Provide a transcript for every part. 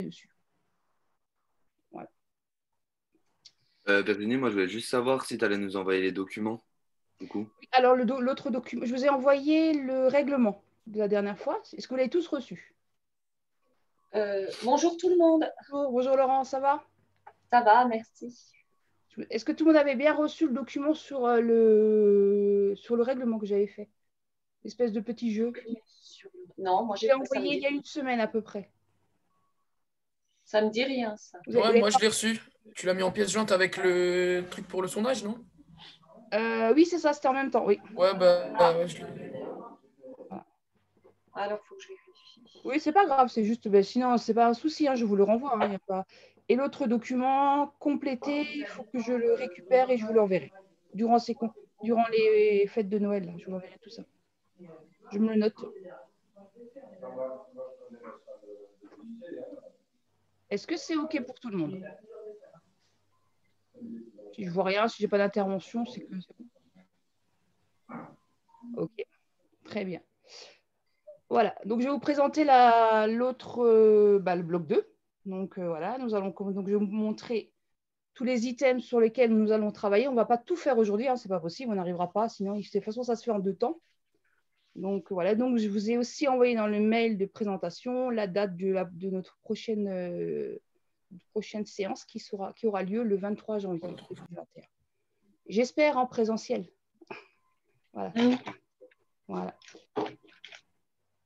dessus. Voilà. Virginie, moi je voulais juste savoir si tu allais nous envoyer les documents, du coup. Alors, l'autre document, je vous ai envoyé le règlement de la dernière fois. Est-ce que vous l'avez tous reçu? Bonjour tout le monde. Bonjour Laurent, ça va? Ça va, merci. Est-ce que tout le monde avait bien reçu le document sur le règlement que j'avais fait? Espèce de petit jeu. Non, moi Je l'ai envoyé il y a une semaine à peu près. Ça me dit rien, ça. Ouais, moi je l'ai reçu. Tu l'as mis en pièce jointe avec le truc pour le sondage, non? Oui, c'est ça, c'était en même temps, oui. Ouais, ouais, je l'ai. Alors, il faut que je vérifie. Oui, c'est pas grave, c'est juste, sinon, c'est pas un souci, hein, je vous le renvoie. Hein, y a pas... Et l'autre document complété, il faut que je le récupère et je vous l'enverrai. Durant les fêtes de Noël, là, je vous l'enverrai tout ça. Je me le note. Est-ce que c'est OK pour tout le monde? Si je ne vois rien, si je n'ai pas d'intervention, c'est que c'est bon. OK, très bien. Voilà, donc je vais vous présenter l'autre, le bloc 2. Donc voilà, je vais vous montrer tous les items sur lesquels nous allons travailler. On ne va pas tout faire aujourd'hui, hein, ce n'est pas possible, on n'arrivera pas, sinon de toute façon ça se fait en 2 temps. Donc voilà, donc je vous ai aussi envoyé dans le mail de présentation la date de notre prochaine séance qui aura lieu le 23 janvier 2021. J'espère en présentiel. Voilà. Voilà.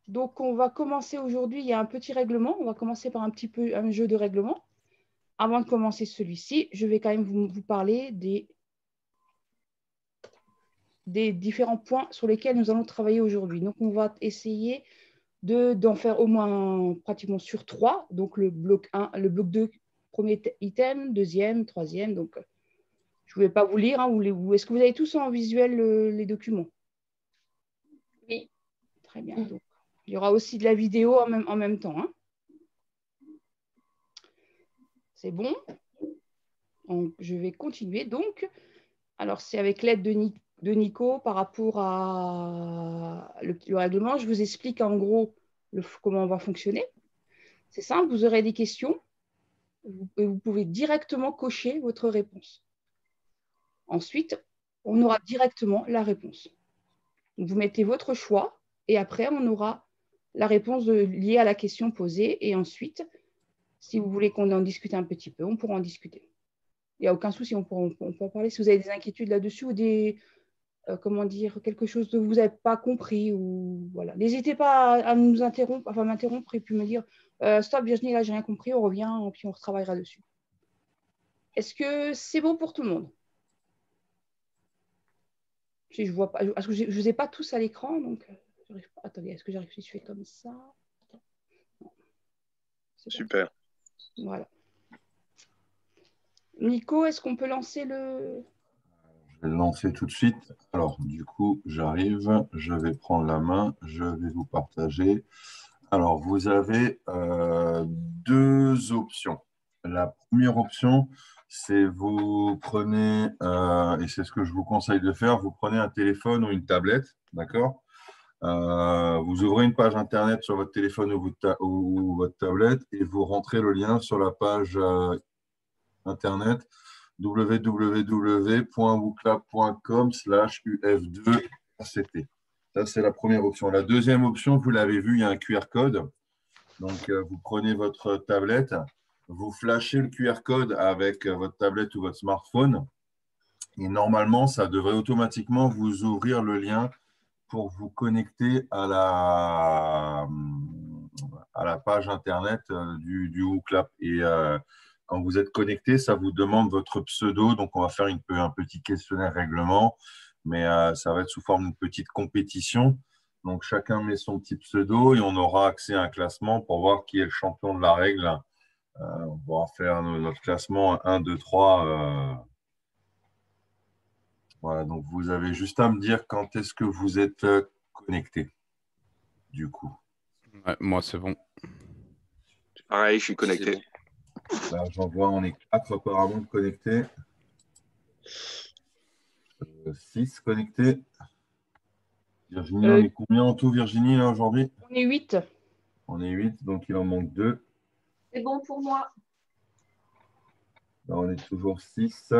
Donc, on va commencer aujourd'hui. Il y a un petit règlement. On va commencer par un jeu de règlement. Avant de commencer celui-ci, je vais quand même vous parler des différents points sur lesquels nous allons travailler aujourd'hui. Donc, on va essayer d'en faire au moins pratiquement sur 3. Donc, le bloc 1, le bloc 2, premier item, deuxième, troisième. Donc, je ne vais pas vous lire. Hein, est-ce que vous avez tous en visuel les documents? Oui. Très bien. Donc, il y aura aussi de la vidéo en même temps. Hein. C'est bon. Je vais continuer. Donc, alors, c'est avec l'aide de Nico par rapport à le règlement. Je vous explique en gros comment on va fonctionner. C'est simple, vous aurez des questions et vous pouvez directement cocher votre réponse. Ensuite, on aura directement la réponse. Vous mettez votre choix et après, on aura la réponse liée à la question posée. Et ensuite, si vous voulez qu'on en discute un petit peu, on pourra en discuter. Il n'y a aucun souci, on peut en parler. Si vous avez des inquiétudes là-dessus ou comment dire, quelque chose que vous n'avez pas compris, ou voilà. N'hésitez pas à nous interrompre, enfin m'interrompre et puis me dire stop Virginie, là j'ai rien compris, on revient et puis on retravaillera dessus. Est-ce que c'est bon pour tout le monde? Si je vois pas, parce que je ne vous ai pas tous à l'écran, donc attendez, est-ce que j'arrive si je fais comme ça? Non. Super. Voilà. Nico, est-ce qu'on peut lancer le... Je vais le lancer tout de suite. Alors, du coup, j'arrive, je vais prendre la main, je vais vous partager. Alors, vous avez 2 options. La première option, c'est vous prenez, et c'est ce que je vous conseille de faire, vous prenez un téléphone ou une tablette, d'accord? Vous ouvrez une page Internet sur votre téléphone ou votre tablette et vous rentrez le lien sur la page Internet www.wooklab.com/uf2rct. Ça, c'est la première option. La deuxième option, vous l'avez vu, il y a un QR code. Donc, vous prenez votre tablette, vous flashez le QR code avec votre tablette ou votre smartphone. Et normalement, ça devrait automatiquement vous ouvrir le lien pour vous connecter à la page Internet du WooClap. Et quand vous êtes connecté, ça vous demande votre pseudo. Donc, on va faire un petit questionnaire règlement, mais ça va être sous forme d'une petite compétition. Donc, chacun met son petit pseudo et on aura accès à un classement pour voir qui est le champion de la règle. On pourra faire notre classement 1, 2, 3. Voilà, donc vous avez juste à me dire quand est-ce que vous êtes connecté, du coup. Ouais, moi, c'est bon. Pareil, je suis connecté. Là, j'en vois, on est 4 apparemment connectés. 6 connectés. Virginie, on est combien en tout, Virginie, là, aujourd'hui? On est 8. On est 8, donc il en manque 2. C'est bon pour moi. Là, on est toujours 6.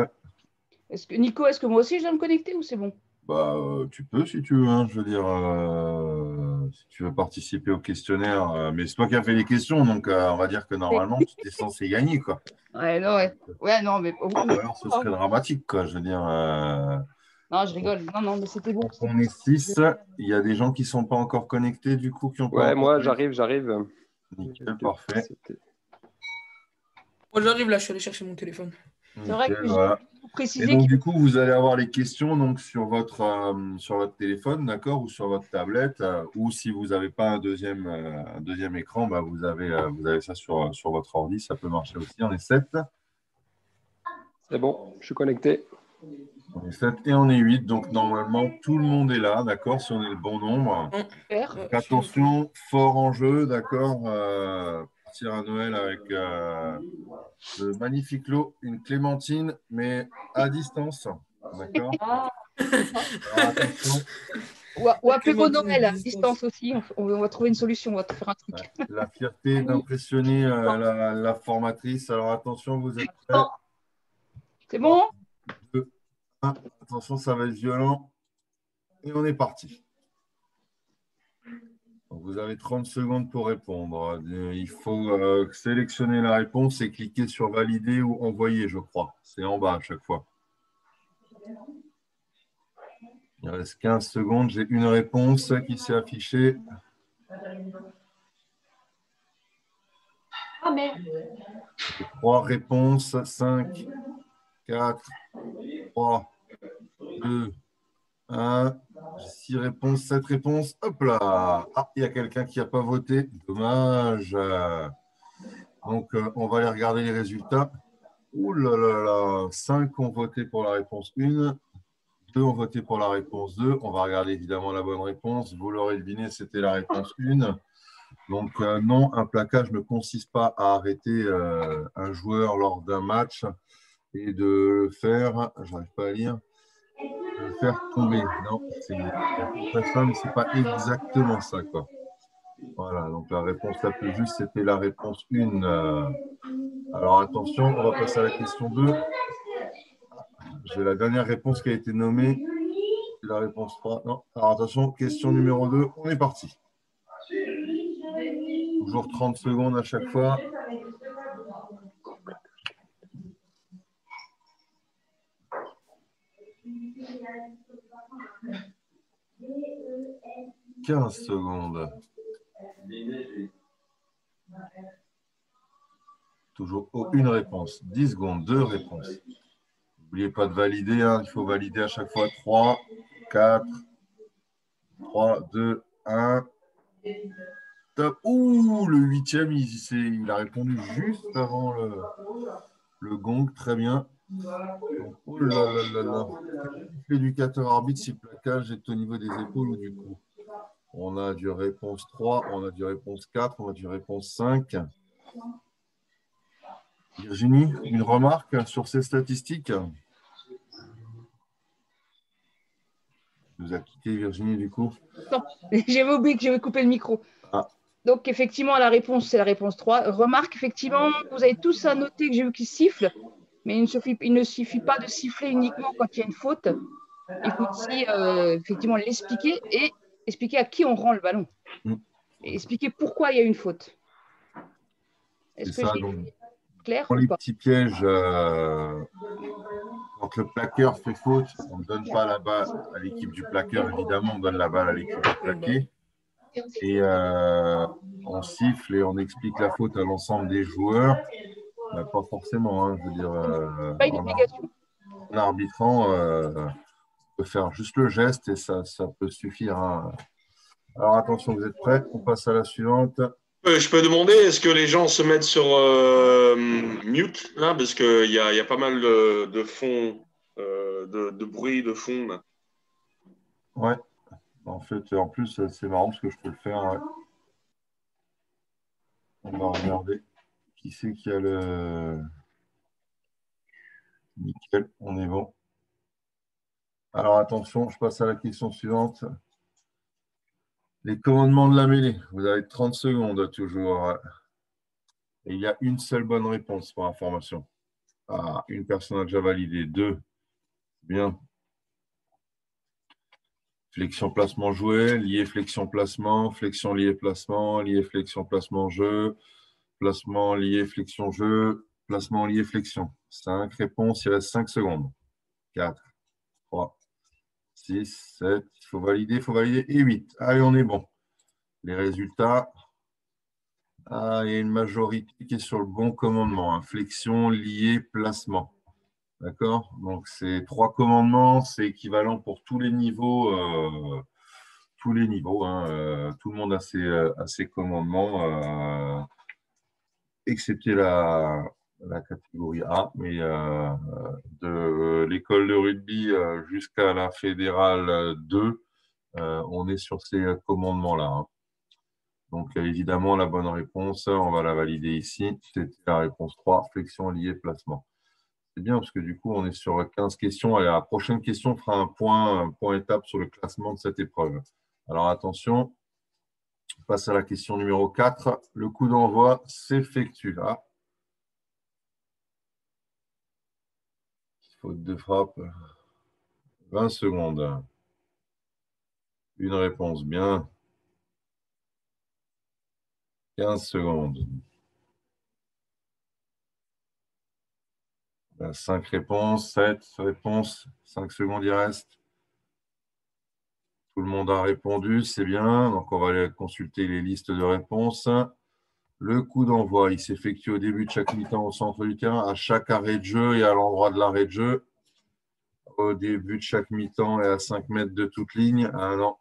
Nico, est-ce que moi aussi je dois me connecter ou c'est bon? Bah, tu peux si tu veux, hein, je veux dire, si tu veux participer au questionnaire. Mais c'est toi qui as fait les questions, donc on va dire que normalement, tu es censé gagner, quoi. Ouais, non, ouais. Ouais, non, mais Ou alors, ce serait dramatique, quoi. Je veux dire, non, je rigole. Non, non, mais c'était bon. donc, on est 6. Il y a des gens qui ne sont pas encore connectés, du coup, qui ont pas Ouais, encore moi, connecté. j'arrive. Nickel, parfait. Moi, j'arrive là, je suis allé chercher mon téléphone. C'est vrai Nickel, que voilà. j'ai Et précisé donc, que du coup, vous allez avoir les questions donc, sur votre téléphone, d'accord, ou sur votre tablette, ou si vous n'avez pas un deuxième écran, bah, vous avez ça sur votre ordi, ça peut marcher aussi. On est 7. C'est bon, je suis connecté. On est 7 et on est 8, donc normalement, tout le monde est là, d'accord, si on est le bon nombre. faire. Donc, attention, fort enjeu, d'accord, partir à Noël avec le magnifique lot, une clémentine, mais à distance, d'accord. Ah, Alors, attention. Ou apéro Clémentine Noël à distance. distance aussi. On va trouver une solution, on va te faire un truc. Ouais, la fierté d'impressionner la formatrice. Alors attention, vous êtes prêts? C'est bon? 2, 1. Attention, ça va être violent. Et on est parti. Donc, vous avez 30 secondes pour répondre. Il faut sélectionner la réponse et cliquer sur valider ou envoyer, je crois. C'est en bas à chaque fois. Il reste 15 secondes. J'ai une réponse qui s'est affichée. ah merde. 3 réponses. 5, 4, 3, 2, 1. 6 réponses, 7 réponses. Hop là. Ah, il y a quelqu'un qui n'a pas voté. Dommage. Donc, on va aller regarder les résultats. Ouh là là là. 5 ont voté pour la réponse 1. 2 ont voté pour la réponse 2. On va regarder évidemment la bonne réponse. Vous l'aurez deviné, c'était la réponse 1. Donc, non, un plaquage ne consiste pas à arrêter un joueur lors d'un match et de le faire, je n'arrive pas à lire, de le faire tomber. Non, c'est très simple, c'est pas exactement ça, quoi. Voilà, donc la réponse la plus juste, c'était la réponse 1. Alors attention, on va passer à la question 2. J'ai la dernière réponse qui a été nommée. C'est la réponse 3. Non. Alors attention, question numéro 2, on est parti. Toujours 30 secondes à chaque fois. « 15 secondes. Toujours une réponse. 10 secondes, 2 réponses. N'oubliez pas de valider. Hein. Il faut valider à chaque fois. 3, 4, 3, 2, 1. Top. Ouh, le 8e, il a répondu juste avant le gong. Très bien. Oh là là là là. L'éducateur arbitre si le plaquage est au niveau des épaules ou du cou. On a du réponse 3, on a du réponse 4, on a du réponse 5. Virginie, une remarque sur ces statistiques? Vous a quitté Virginie du coup? Non, j'avais oublié que j'avais coupé le micro. Ah. Donc, effectivement, la réponse, c'est la réponse 3. Remarque, effectivement, vous avez tous à noter que j'ai vu qu'ils sifflent, mais il ne suffit pas de siffler uniquement quand il y a une faute. Il faut aussi, effectivement, l'expliquer et expliquer à qui on rend le ballon. Et expliquer pourquoi il y a une faute. Est-ce que j'ai été clair Pour ou les pas? petits pièges, quand le plaqueur fait faute, on ne donne pas la balle à l'équipe du plaqueur, évidemment, on donne la balle à l'équipe du plaqué. Et on siffle et on explique la faute à l'ensemble des joueurs. Bah, pas forcément, hein, je veux dire, Pas une obligation. en arbitrant, on peut faire juste le geste et ça peut suffire. Hein. Alors attention, vous êtes prêts? On passe à la suivante. Je peux demander, est-ce que les gens se mettent sur mute là, parce qu'il y a pas mal de fond, de bruit de fond là. Ouais. En fait, en plus, c'est marrant parce que je peux le faire. Ouais. On va regarder qui c'est qui a le. Nickel, on est bon. Alors attention, je passe à la question suivante. Les commandements de la mêlée. Vous avez 30 secondes toujours. Et il y a une seule bonne réponse pour information. Ah, une personne a déjà validé. 2. Bien. Flexion, placement, joué. Lié, flexion, placement. Flexion, lié, placement. Lié, flexion, placement, jeu. Placement, lié, flexion, jeu. Placement, lié, flexion. 5 réponses. Il reste 5 secondes. 4, 3, 6, 7. Il faut valider, il faut valider. Et 8. Allez, on est bon. Les résultats. Ah, il y a une majorité qui est sur le bon commandement. Hein. Flexion, lié, placement. D'accord? Donc, c'est 3 commandements. C'est équivalent pour tous les niveaux. Tous les niveaux. Hein. Tout le monde a ses commandements, excepté la catégorie A. Mais de l'école de rugby jusqu'à la fédérale 2, on est sur ces commandements-là. Hein. Donc, évidemment, la bonne réponse, on va la valider ici. C'était la réponse 3, flexion, lié, placement. C'est bien parce que du coup, on est sur 15 questions. Allez, la prochaine question fera un point étape sur le classement de cette épreuve. Alors, attention, on passe à la question numéro 4. Le coup d'envoi s'effectue. Ah. Faute de frappe. 20 secondes. Une réponse, bien. 15 secondes. 5 réponses, 7 réponses, 5 secondes, il reste. Tout le monde a répondu, c'est bien. Donc, on va aller consulter les listes de réponses. Le coup d'envoi, il s'effectue au début de chaque mi-temps au centre du terrain, à chaque arrêt de jeu et à l'endroit de l'arrêt de jeu. Au début de chaque mi-temps et à 5 mètres de toute ligne. Ah non,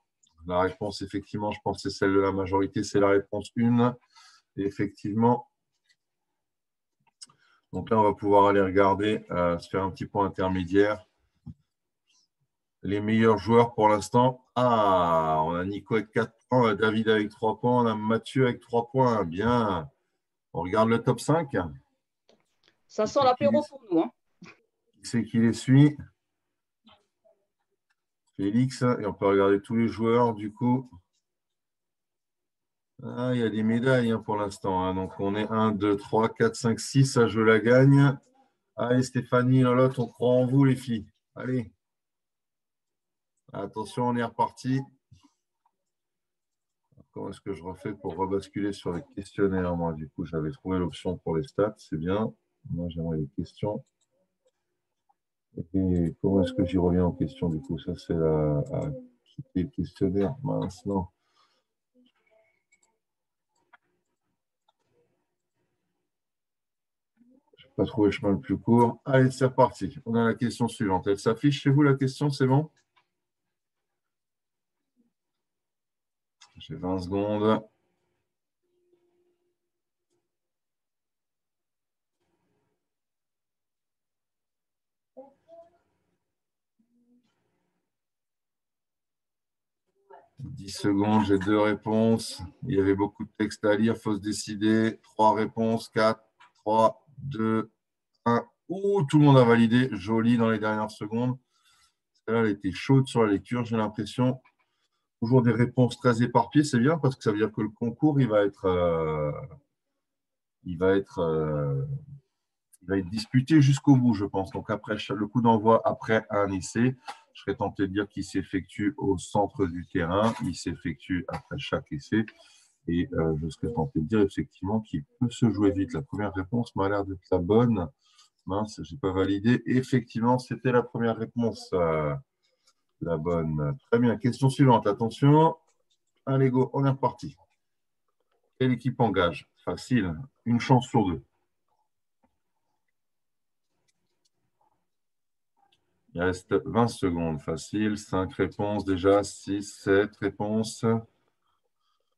la réponse, effectivement, je pense que c'est celle de la majorité, c'est la réponse 1. Et effectivement, donc là, on va pouvoir aller regarder, se faire un petit point intermédiaire. Les meilleurs joueurs pour l'instant. Ah, on a Nico avec 4 points, David avec 3 points, on a Mathieu avec 3 points. Bien. On regarde le top 5. Ça sent l'apéro pour nous. Hein. Qui c'est qui les suit? Félix. Et on peut regarder tous les joueurs du coup. Ah, il y a des médailles hein, pour l'instant. Hein. Donc on est 1, 2, 3, 4, 5, 6. Ça, je la gagne. Allez, Stéphanie, Lolotte, on croit en vous, les filles. Allez. Attention, on est reparti. Comment est-ce que je refais pour rebasculer sur les questionnaires? Moi, du coup, j'avais trouvé l'option pour les stats, c'est bien. Moi, j'aimerais les questions. Et comment est-ce que j'y reviens en question? Du coup, ça, c'est les questionnaires. Mince, non. Je n'ai pas trouvé le chemin le plus court. Allez, c'est reparti. On a la question suivante. Elle s'affiche chez vous, la question, c'est bon? J'ai 20 secondes. « 10 secondes, j'ai 2 réponses. Il y avait beaucoup de texte à lire, il faut se décider. 3 réponses, 4, 3, 2, 1. Ouh, tout le monde a validé. Joli dans les dernières secondes. Celle-là, elle était chaude sur la lecture, j'ai l'impression. Toujours des réponses très éparpillées, c'est bien parce que ça veut dire que le concours, il va être disputé jusqu'au bout, je pense. Donc, après le coup d'envoi, après un essai, je serais tenté de dire qu'il s'effectue au centre du terrain. Il s'effectue après chaque essai. Et je serais tenté de dire effectivement qu'il peut se jouer vite. La première réponse m'a l'air d'être la bonne. Mince, je n'ai pas validé. Effectivement, c'était la première réponse. La bonne. Très bien. Question suivante. Attention. Allez, go. On est reparti. Quelle équipe engage? Facile. Une chance sur 2. Il reste 20 secondes. Facile. 5 réponses déjà. 6, 7 réponses.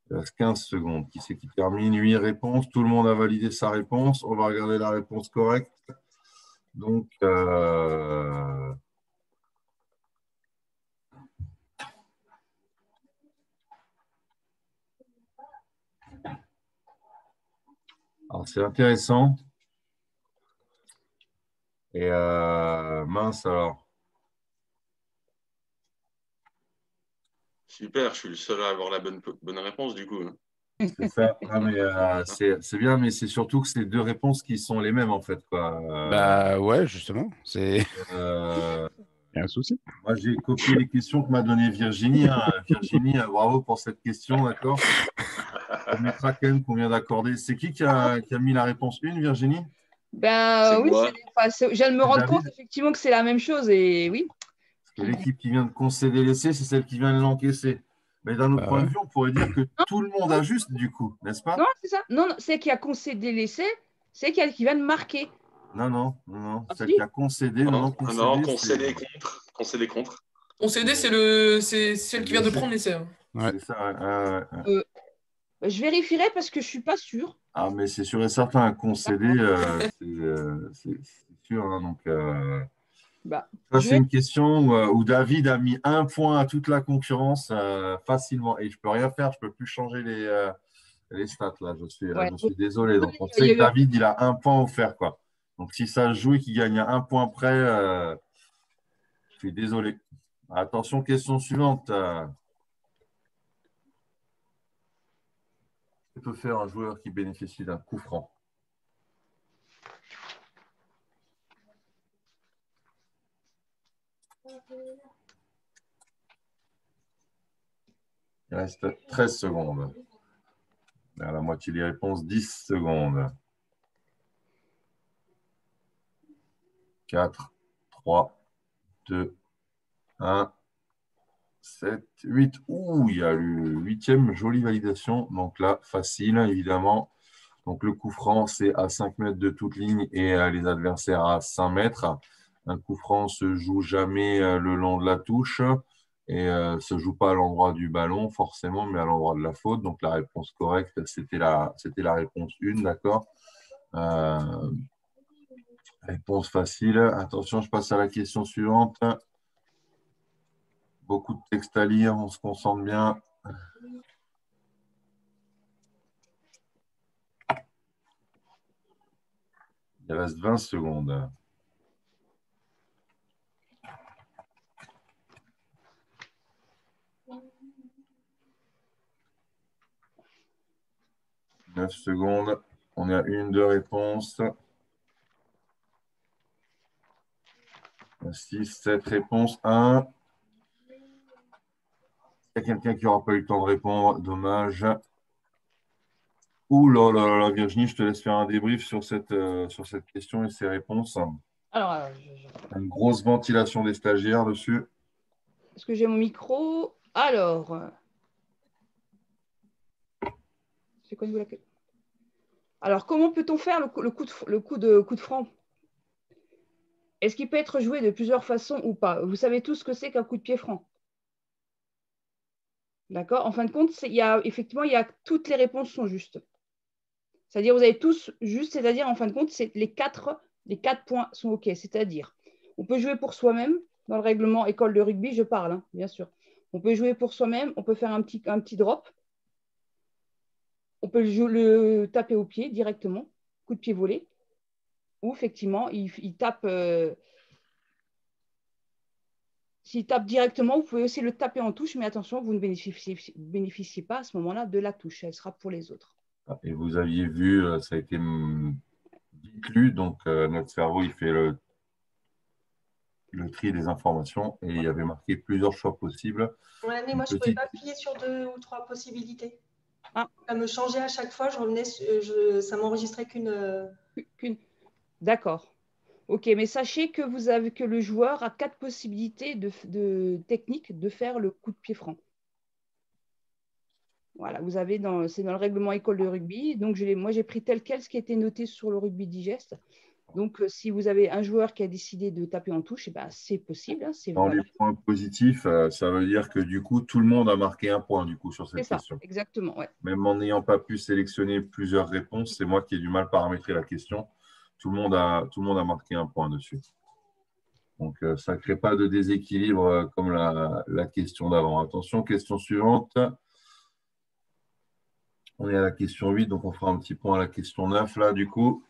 Il reste 15 secondes. Qui c'est qui termine? 8 réponses. Tout le monde a validé sa réponse. On va regarder la réponse correcte. Donc, alors, c'est intéressant. Et mince alors. Super, je suis le seul à avoir la bonne réponse du coup. C'est ça. Non, mais, c'est bien, mais c'est surtout que c'est deux réponses qui sont les mêmes, en fait, quoi. Bah ouais, justement, c'est Euh, y a un souci. moi, j'ai copié les questions que m'a donné Virginie, hein. Virginie, bravo pour cette question, d'accord? On mettra quand même qu'on vient d'accorder. C'est qui a mis la réponse 1, Virginie? Ben C'est oui, moi. je viens de me C'est rendre David? compte effectivement que c'est la même chose et oui. Parce que l'équipe qui vient de concéder l'essai, c'est celle qui vient de l'encaisser. Mais d'un autre Bah point de ouais. vue, on pourrait dire que Non, tout le monde a juste, du coup, n'est-ce non, pas? c'est ça. Non, non, c'est qui a concédé l'essai, c'est qui vient de marquer. Non, non, non, non. Ah Celle qui si. a concédé, non, Non, non, non, concédé, concédé contre. Concédé contre. Concédé, c'est celle qui vient de l'essai. prendre l'essai. Hein. Ouais. C'est ça, ouais. Euh, je vérifierai parce que je suis pas sûre. Ah, mais c'est sûr et certain, un concédé, c'est sûr, hein, donc, Bah, ça, je c'est vais. une question où David a mis un point à toute la concurrence facilement. Et je ne peux rien faire, je ne peux plus changer les stats là. Ouais. Je suis désolé. Donc, on Il y sait a que eu un- David, il a un point offert, quoi. Donc, si ça se joue et qu'il gagne à un point près, je suis désolé. Attention, question suivante. Que peut faire un joueur qui bénéficie d'un coup franc? Il reste 13 secondes. À la moitié des réponses, 10 secondes. 4, 3, 2, 1, 7, 8. Ouh, il y a le huitième, jolie validation. Donc là, facile, évidemment. Donc le coup franc, c'est à 5 mètres de toute ligne et les adversaires à 5 mètres. Un coup franc ne se joue jamais le long de la touche et ne se joue pas à l'endroit du ballon, forcément, mais à l'endroit de la faute. Donc la réponse correcte, c'était la réponse 1, d'accord? Réponse facile. Attention, je passe à la question suivante. Beaucoup de texte à lire, on se concentre bien. Il reste 20 secondes. « 9 secondes. On est à 1, 2 réponses. 6, 7 réponses. 1. Il y a quelqu'un qui n'aura pas eu le temps de répondre. Dommage. Ouh là là là, Virginie, je te laisse faire un débrief sur cette question et ses réponses. Alors, Une grosse ventilation des stagiaires dessus. est-ce que j'ai mon micro? Alors, c'est quoi au niveau de la... Alors, comment peut-on faire le coup de franc? Est-ce qu'il peut être joué de plusieurs façons ou pas? Vous savez tous ce que c'est qu'un coup de pied franc. D'accord? En fin de compte, effectivement, toutes les réponses sont justes. C'est-à-dire, vous avez tous juste, c'est-à-dire, en fin de compte, les quatre points sont OK. C'est-à-dire, on peut jouer pour soi-même, dans le règlement école de rugby, je parle, hein, bien sûr. On peut jouer pour soi-même, on peut faire un petit drop, on peut le taper au pied directement, coup de pied volé, ou effectivement, il tape... s'il tape directement, vous pouvez aussi le taper en touche, mais attention, vous ne bénéficiez pas à ce moment-là de la touche. Elle sera pour les autres. Et vous aviez vu, ça a été vite lu, donc notre cerveau, il fait le tri des informations et il y avait marqué plusieurs choix possibles. Ouais, mais moi, je ne pouvais pas appuyer sur 2 ou 3 possibilités. Ah. Ça me changeait à chaque fois, je revenais, ça m'enregistrait qu'une. D'accord. OK, mais sachez que le joueur a 4 possibilités de technique de faire le coup de pied franc. Voilà, c'est dans le règlement école de rugby. Donc, moi, j'ai pris tel quel ce qui était noté sur le rugby digeste. Donc, si vous avez un joueur qui a décidé de taper en touche, eh ben, c'est possible. Hein, Dans les points positifs, ça veut dire que du coup, tout le monde a marqué un point du coup sur cette question. Exactement, ouais. Même en n'ayant pas pu sélectionner plusieurs réponses, c'est moi qui ai du mal à paramétrer la question. Tout le monde a marqué un point dessus. Donc, ça ne crée pas de déséquilibre comme la question d'avant. Attention, question suivante. On est à la question 8, donc on fera un petit point à la question 9 là du coup.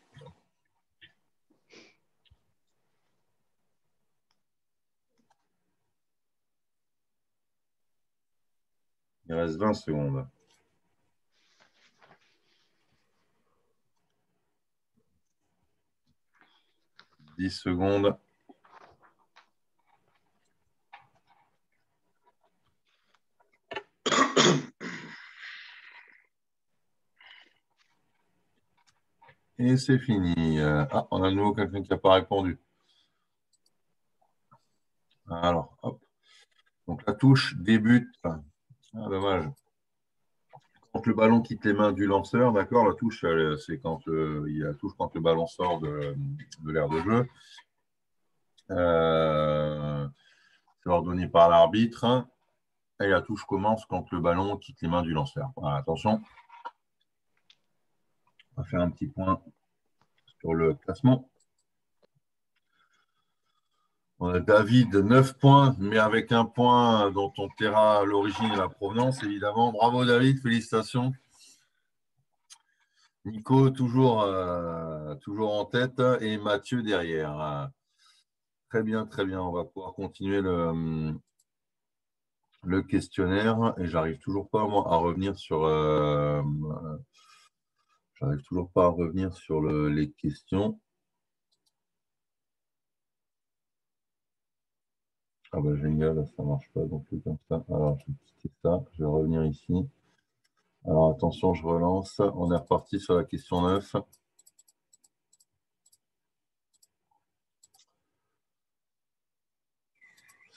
Il reste 20 secondes. 10 secondes. Et c'est fini. Ah, on a de nouveau quelqu'un qui n'a pas répondu. Alors, hop. Donc la touche débute. Ah, dommage. Quand le ballon quitte les mains du lanceur, d'accord, la touche, c'est quand il y a la touche quand le ballon sort de l'aire de jeu. C'est ordonné par l'arbitre. Et la touche commence quand le ballon quitte les mains du lanceur. Voilà, attention. On va faire un petit point sur le classement. On a David, 9 points, mais avec un point dont on taira l'origine et la provenance, évidemment. Bravo David, félicitations. Nico, toujours en tête, et Mathieu derrière. Très bien, très bien. On va pouvoir continuer le questionnaire. Et j'arrive toujours pas, moi, à revenir sur... j'arrive toujours pas à revenir sur les questions. Ah bah génial, ça ne marche pas non plus comme ça. Alors, je vais quitter ça. Je vais revenir ici. Alors, attention, je relance. On est reparti sur la question 9.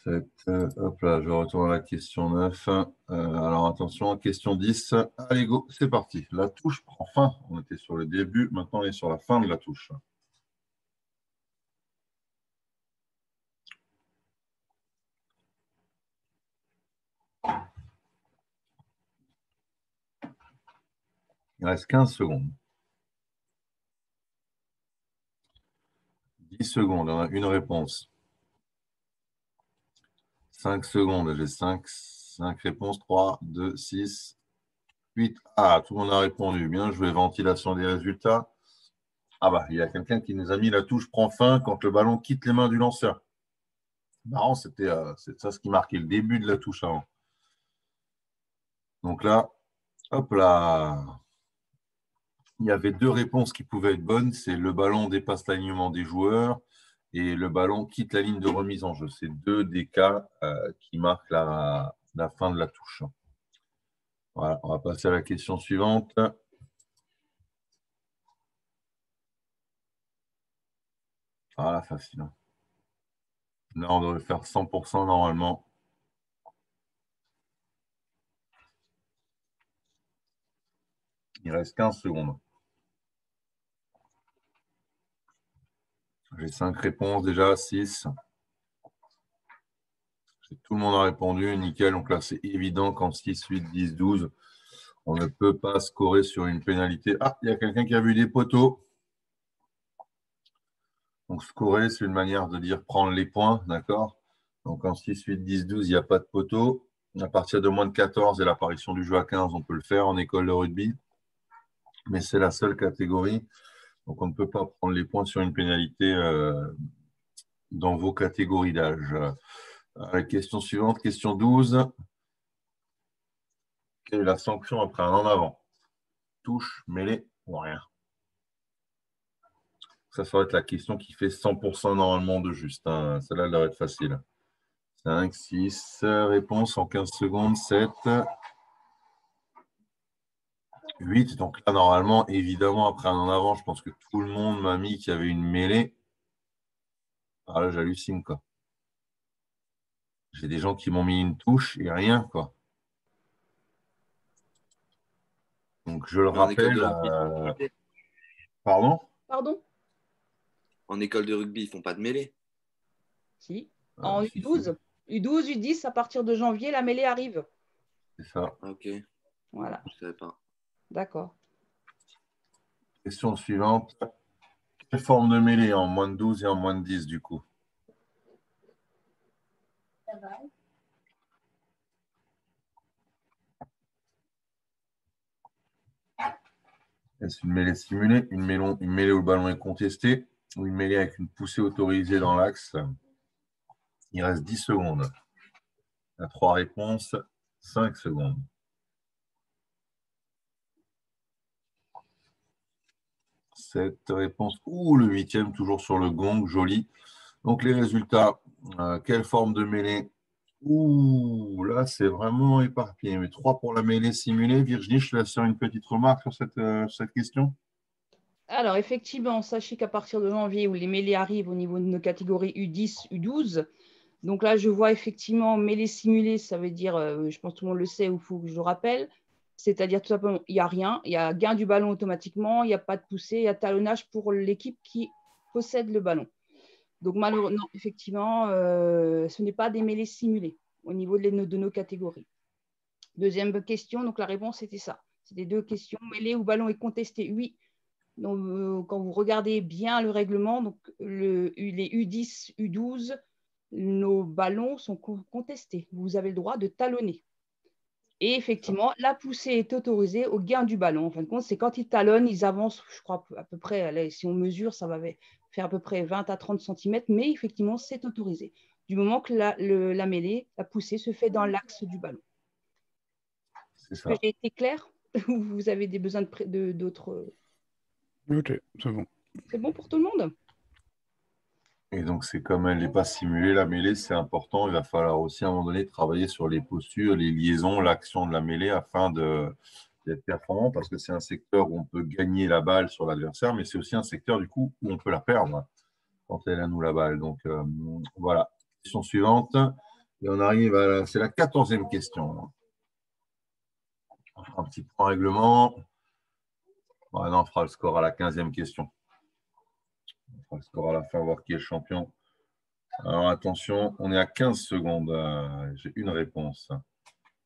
Hop là, je retourne à la question 9. Alors, attention, question 10. Allez, go, c'est parti. La touche prend fin. On était sur le début, maintenant on est sur la fin de la touche. Il reste 15 secondes. 10 secondes, on a une réponse. 5 secondes, j'ai 5 réponses. 3, 2, 6, 8. Ah, tout le monde a répondu. Bien joué, ventilation des résultats. Ah bah, il y a quelqu'un qui nous a mis la touche prend fin quand le ballon quitte les mains du lanceur. Marrant, c'est ça ce qui marquait le début de la touche avant. Donc là, hop là. Il y avait 2 réponses qui pouvaient être bonnes. C'est le ballon dépasse l'alignement des joueurs et le ballon quitte la ligne de remise en jeu. C'est 2 des cas qui marquent la fin de la touche. Voilà, on va passer à la question suivante. Voilà, facile. Là, on devrait faire 100% normalement. Il reste 15 secondes. J'ai 5 réponses déjà, 6. Tout le monde a répondu, nickel. Donc là, c'est évident qu'en 6, 8, 10, 12, on ne peut pas scorer sur une pénalité. Ah, il y a quelqu'un qui a vu des poteaux. Donc, scorer, c'est une manière de dire prendre les points, d'accord? Donc, en 6, 8, 10, 12, il n'y a pas de poteau. À partir de moins de 14 et l'apparition du jeu à 15, on peut le faire en école de rugby. Mais c'est la seule catégorie. Donc, on ne peut pas prendre les points sur une pénalité dans vos catégories d'âge. La question suivante, question 12. Quelle est la sanction après un en avant? Touche, mêlée ou rien? Ça va être la question qui fait 100% normalement de juste. Hein. Celle-là, elle devrait être facile. 5, 6, réponse en 15 secondes, 7, 8. Donc là, normalement, évidemment, après un en avant, je pense que tout le monde m'a mis qu'il y avait une mêlée. Ah là, j'hallucine, quoi. J'ai des gens qui m'ont mis une touche et rien, quoi. Donc, je le rappelle. Pardon? Pardon? En école de rugby, ils ne font pas de mêlée. Si. En U12. U12, U10, à partir de janvier, la mêlée arrive. C'est ça. Ok. Voilà. Je ne savais pas. D'accord. Question suivante. Quelle forme de mêlée en moins de 12 et en moins de 10, du coup? Est-ce une mêlée simulée, une mêlée où le ballon est contesté, ou une mêlée avec une poussée autorisée dans l'axe? Il reste 10 secondes. Il y a 3 réponses, 5 secondes. cette réponse. Ouh, le 8e, toujours sur le gong, joli. Donc, les résultats. Quelle forme de mêlée? Ouh, là, c'est vraiment éparpillé. Mais 3 pour la mêlée simulée. Virginie, je te laisse faire une petite remarque sur cette question. Alors, effectivement, sachez qu'à partir de janvier, où les mêlées arrivent au niveau de nos catégories U10, U12, donc là, je vois effectivement mêlée simulée, ça veut dire, je pense que tout le monde le sait, ou il faut que je le rappelle, c'est-à-dire tout simplement, il n'y a rien, il y a gain du ballon automatiquement, il n'y a pas de poussée, il y a talonnage pour l'équipe qui possède le ballon. Donc, malheureusement, effectivement, ce n'est pas des mêlées simulées au niveau de nos catégories. Deuxième question, donc la réponse était ça. C'était 2 questions. Mêlée où ballon est contesté? Oui. Donc, quand vous regardez bien le règlement, donc les U10, U12, nos ballons sont contestés. Vous avez le droit de talonner. Et effectivement, la poussée est autorisée au gain du ballon. En fin de compte, c'est quand ils talonnent, ils avancent, je crois, à peu près, allez, si on mesure, ça va faire à peu près 20 à 30 cm, mais effectivement, c'est autorisé. Du moment que la mêlée, la poussée se fait dans l'axe du ballon. Est-ce que j'ai été claire ou vous avez des besoins d'autres? Ok, c'est bon. C'est bon pour tout le monde? Et donc, c'est comme elle n'est pas simulée, la mêlée, c'est important. Il va falloir aussi, à un moment donné, travailler sur les postures, les liaisons, l'action de la mêlée afin d'être performant parce que c'est un secteur où on peut gagner la balle sur l'adversaire, mais c'est aussi un secteur, du coup, où on peut la perdre quand elle a nous la balle. Donc, voilà. Question suivante. Et on arrive à c'est la 14e question. Un petit point règlement. Bon, non, on fera le score à la 15e question. On fera le score à la fin, voir qui est le champion. Alors attention, on est à 15 secondes. J'ai une réponse.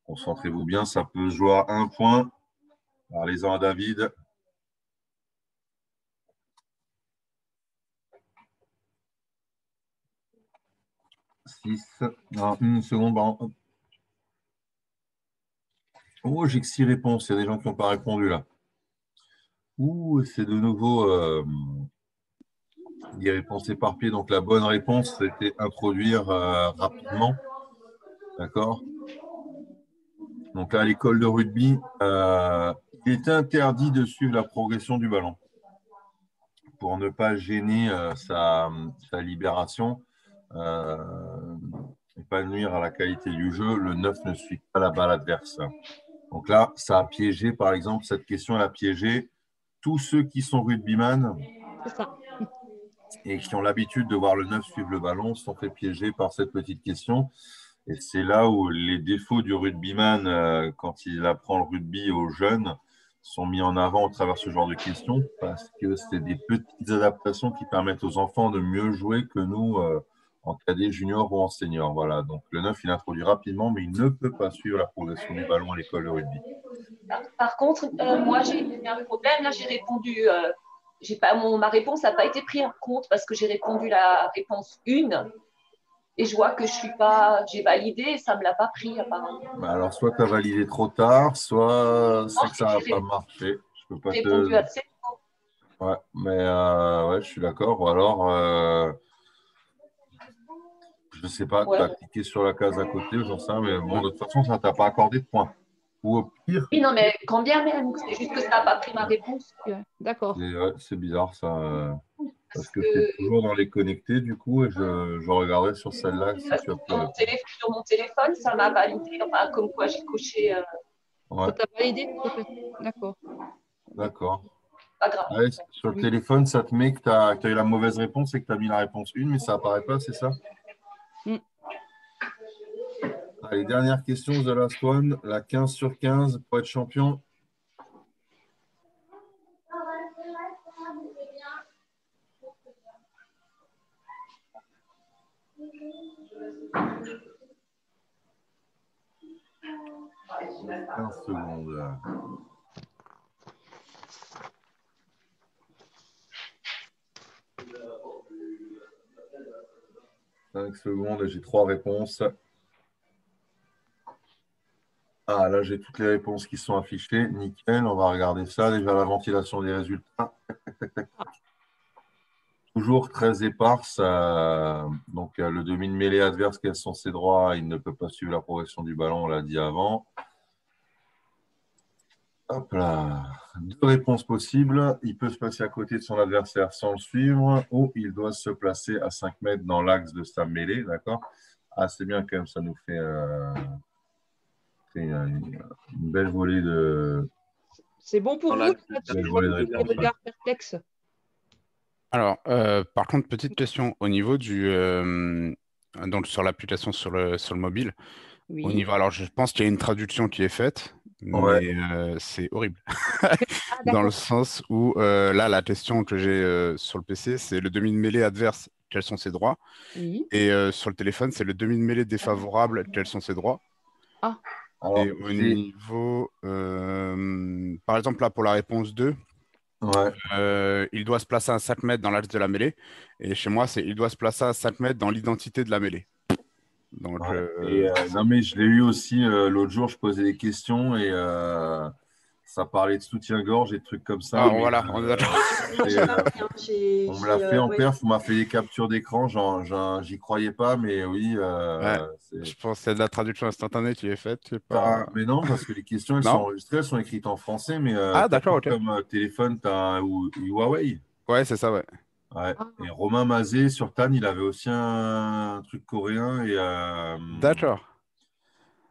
Concentrez-vous bien, ça peut se jouer à 1 point. Parlez-en à David. Non, 1 seconde. Pardon. Oh, j'ai que 6 réponses. Il y a des gens qui n'ont pas répondu là. Ouh, c'est de nouveau des réponses éparpillées. Donc la bonne réponse, c'était introduire rapidement. D'accord? Donc là, à l'école de rugby, il est interdit de suivre la progression du ballon. Pour ne pas gêner sa libération et pas nuire à la qualité du jeu, le 9 ne suit pas la balle adverse. Donc là, ça a piégé, par exemple, cette question, elle a piégé tous ceux qui sont rugbyman et qui ont l'habitude de voir le 9 suivre le ballon sont fait piéger par cette petite question. Et c'est là où les défauts du rugbyman, quand il apprend le rugby aux jeunes, sont mis en avant au travers de ce genre de questions, parce que c'est des petites adaptations qui permettent aux enfants de mieux jouer que nous en cadet, junior ou en senior. Voilà. Donc le 9, il introduit rapidement, mais il ne peut pas suivre la progression du ballon à l'école de rugby. Par contre, moi, j'ai un problème. Là, j'ai répondu. Ma réponse n'a pas été prise en compte parce que j'ai répondu la réponse 1. Et je vois que j'ai validé et ça ne me l'a pas pris apparemment. Bah alors, soit tu as validé trop tard, soit c'est que ça n'a pas marché. Je peux pas j'ai répondu assez tôt. Ouais, mais ouais, je suis d'accord. Ou alors, je ne sais pas, tu as cliqué sur la case à côté, j'en sais, mais bon, de toute façon, ça ne t'a pas accordé de points. Ou au pire. Oui, non, mais quand bien même, c'est juste que ça n'a pas pris ma réponse. D'accord. C'est bizarre ça. Parce que tu es toujours dans les connectés, du coup, et je regarderai sur celle-là si tu as pu. Sur mon téléphone, ça m'a validé, enfin, comme quoi j'ai coché. Ouais. Ça t'a validé? D'accord. D'accord. Pas grave. Ouais, sur le téléphone, ça te met que tu as eu la mauvaise réponse et que tu as mis la réponse 1, mais ça n'apparaît pas, c'est ça? Allez, dernière question, The Last One, la 15 sur 15 pour être champion. Secondes. Cinq secondes et j'ai 3 réponses. Ah, là, j'ai toutes les réponses qui sont affichées. Nickel, on va regarder ça. Déjà, la ventilation des résultats. Toujours très éparse. Donc, le demi-mêlée adverse, quels sont ses droits? Il ne peut pas suivre la progression du ballon, on l'a dit avant. Hop là. deux réponses possibles. Il peut se placer à côté de son adversaire sans le suivre ou il doit se placer à 5 mètres dans l'axe de sa mêlée. D'accord? Ah, c'est bien quand même, ça nous fait une belle volée de. C'est bon pour vous là-dessus? Belle volée de Des réponses. regards perplexes. Alors, par contre, petite question au niveau donc sur l'application sur le mobile. Au Oui. niveau, alors, je pense qu'il y a une traduction qui est faite, Ouais. mais c'est horrible. Ah, Dans le d'accord. sens où, là, la question que j'ai sur le PC, c'est le demi de mêlée adverse, quels sont ses droits? Oui. Et sur le téléphone, c'est le demi de mêlée défavorable, quels sont ses droits? Ah, Alors, Et au niveau, par exemple, là, pour la réponse 2, ouais. il doit se placer à 5 mètres dans l'axe de la mêlée. Et chez moi, c'est il doit se placer à 5 mètres dans l'identité de la mêlée. Donc, Ouais. Et, non, mais je l'ai eu aussi l'autre jour, je posais des questions et ça parlait de soutien-gorge et de trucs comme ça. ah, Mais, voilà, on est d'accord. Non, j'ai pas pris, hein. on me l'a fait en Ouais. perf, on m'a fait des captures d'écran, j'y croyais pas, mais oui. Ouais, je pense que c'est de la traduction instantanée qui est faite. C'est pas... Mais non, parce que les questions, elles sont Non? enregistrées, elles sont écrites en français, mais Ah, t'as d'accord, quoi ok. comme téléphone? T'as un Huawei. Ouais, c'est ça, ouais. Ouais. ah, Et Romain Mazet sur TAN, il avait aussi un truc coréen et D'accord.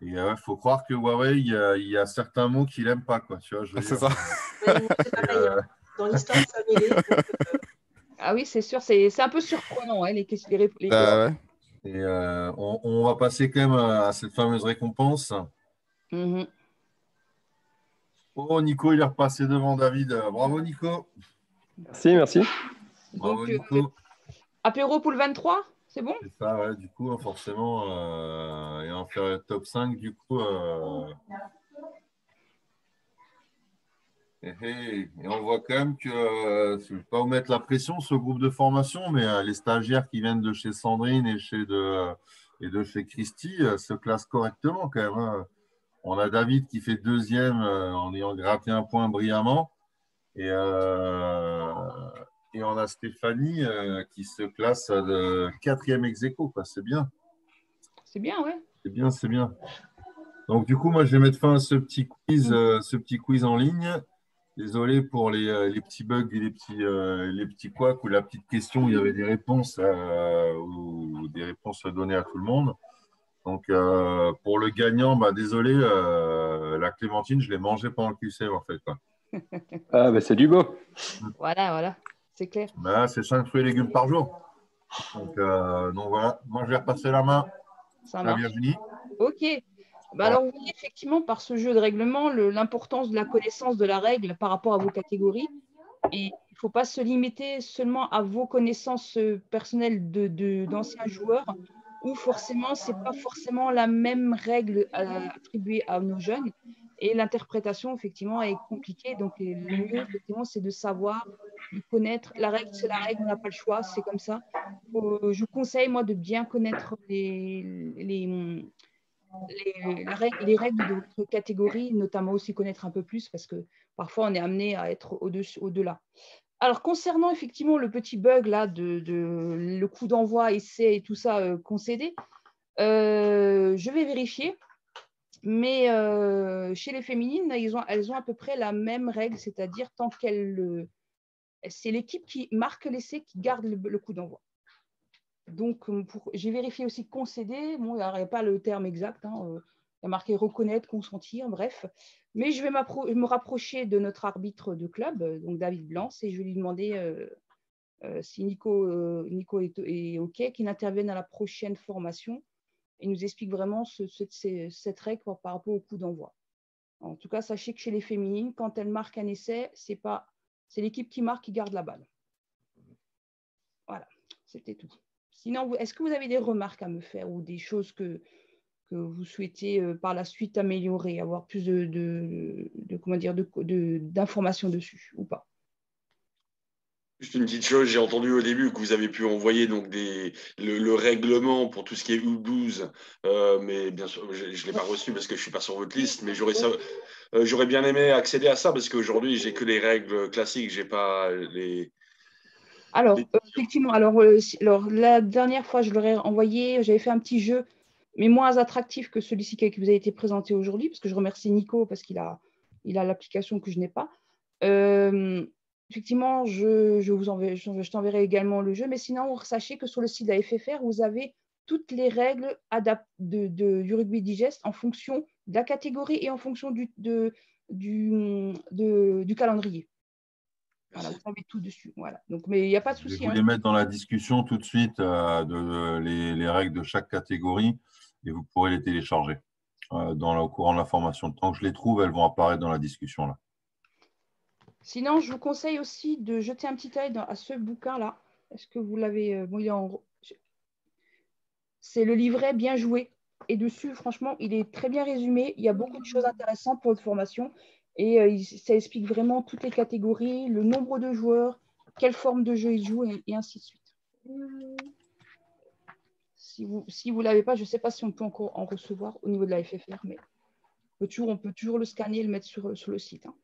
il faut croire que Huawei, il y a certains mots qu'il n'aime pas, quoi. Tu vois, je veux C'est dire. ça. Ouais, moi, c'est pareil, hein. Dans l'histoire de sa mêlée. ah oui, c'est sûr, c'est un peu surprenant, hein, les questions. Ouais. Et on va passer quand même à cette fameuse récompense. Mhm. Oh, Nico, il est repassé devant David. Bravo, Nico. Merci. Bravo, Donc, Nico. apéro pour le 23, c'est bon? C'est ça, ouais, du coup, forcément, et en faire le top 5, du coup. Et on voit quand même que, je ne vais pas vous mettre la pression, ce groupe de formation, mais les stagiaires qui viennent de chez Sandrine et de chez Christy se classent correctement quand même, hein. On a David qui fait deuxième en ayant gratté un point brillamment. Et on a Stéphanie qui se classe de quatrième ex aequo, quoi. C'est bien. C'est bien, ouais. C'est bien, c'est bien. Donc, du coup, moi, je vais mettre fin à ce petit quiz en ligne. Désolé pour les petits bugs et les petits couacs ou la petite question où il y avait des réponses ou des réponses données à tout le monde. Donc, pour le gagnant, désolé, la clémentine, je l'ai mangée pendant le QC, en fait, quoi. Ah, bah, c'est du beau. Voilà, c'est clair. Là, c'est 5 fruits et légumes par jour. Donc voilà, moi, je vais repasser la main Ça à marche. Virginie. Ok. Alors, vous voyez effectivement, par ce jeu de règlement, l'importance de la connaissance de la règle par rapport à vos catégories. Et il ne faut pas se limiter seulement à vos connaissances personnelles d'anciens joueurs, où forcément, ce n'est pas forcément la même règle attribuée à nos jeunes. Et l'interprétation, effectivement, est compliquée. Donc, le mieux, effectivement, c'est de savoir, de connaître. La règle, c'est la règle, on n'a pas le choix, c'est comme ça. Je vous conseille, moi, de bien connaître les règles de votre catégorie, notamment aussi connaître un peu plus, parce que parfois, on est amené à être au-delà. Alors, concernant effectivement le petit bug là de le coup d'envoi, essai et tout ça concédé, je vais vérifier. Mais chez les féminines, elles ont à peu près la même règle, c'est-à-dire tant c'est l'équipe qui marque l'essai qui garde le coup d'envoi. Donc, j'ai vérifié aussi concéder. Bon, il n'y a pas le terme exact, hein, il y a marqué reconnaître, consentir, bref. Mais je vais me rapprocher de notre arbitre de club, donc David Blanc, et je vais lui demander si Nico est OK, qu'il intervienne à la prochaine formation et nous explique vraiment cette règle par rapport au coup d'envoi. En tout cas, sachez que chez les féminines, quand elles marquent un essai, c'est l'équipe qui marque qui garde la balle. Voilà, c'était tout. Sinon, est-ce que vous avez des remarques à me faire ou des choses que vous souhaitez par la suite améliorer, avoir plus d'informations dessus ou pas? Juste une petite chose, j'ai entendu au début que vous avez pu envoyer donc le règlement pour tout ce qui est U12, mais bien sûr, je ne l'ai pas reçu parce que je ne suis pas sur votre liste, mais j'aurais bien aimé accéder à ça parce qu'aujourd'hui, j'ai que les règles classiques, j'ai pas les… Alors, effectivement, alors, la dernière fois, je leur ai envoyé, j'avais fait un petit jeu, mais moins attractif que celui-ci qui vous a été présenté aujourd'hui, parce que je remercie Nico parce qu'il a l'application que je n'ai pas. Effectivement, je t'enverrai également le jeu, mais sinon, sachez que sur le site de la FFR, vous avez toutes les règles du rugby digeste en fonction de la catégorie et en fonction du calendrier. Voilà, vous avez tout dessus. Voilà. Donc, mais il n'y a pas de Je vais souci. vous les mettre dans la discussion tout de suite, les règles de chaque catégorie, et vous pourrez les télécharger au courant de la formation. Tant que je les trouve, elles vont apparaître dans la discussion là. Sinon, je vous conseille aussi de jeter un petit œil à ce bouquin-là. Est-ce que vous l'avez c'est le livret bien joué. Et dessus, franchement, il est très bien résumé. Il y a beaucoup de choses intéressantes pour votre formation. Et ça explique vraiment toutes les catégories, le nombre de joueurs, quelle forme de jeu ils jouent, et ainsi de suite. Si vous ne l'avez pas, je ne sais pas si on peut encore en recevoir au niveau de la FFR, mais on peut toujours le scanner et le mettre sur le site. Hein.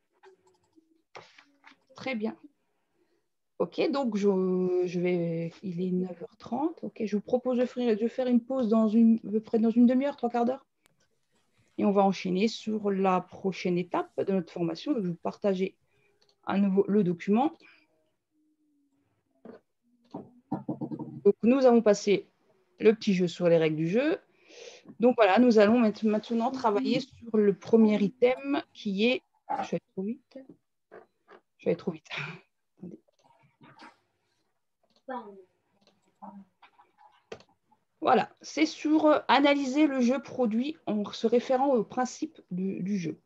Très bien. Ok, donc il est 9h30. Ok, je vous propose de faire une pause à peu près dans une demi-heure, 3/4 d'heure. Et on va enchaîner sur la prochaine étape de notre formation. Donc, je vais vous partager à nouveau le document. Donc, nous avons passé le petit jeu sur les règles du jeu. Donc voilà, nous allons maintenant travailler sur le premier item qui est... Je vais aller trop vite. Voilà, c'est sur analyser le jeu produit en se référant au principe du jeu.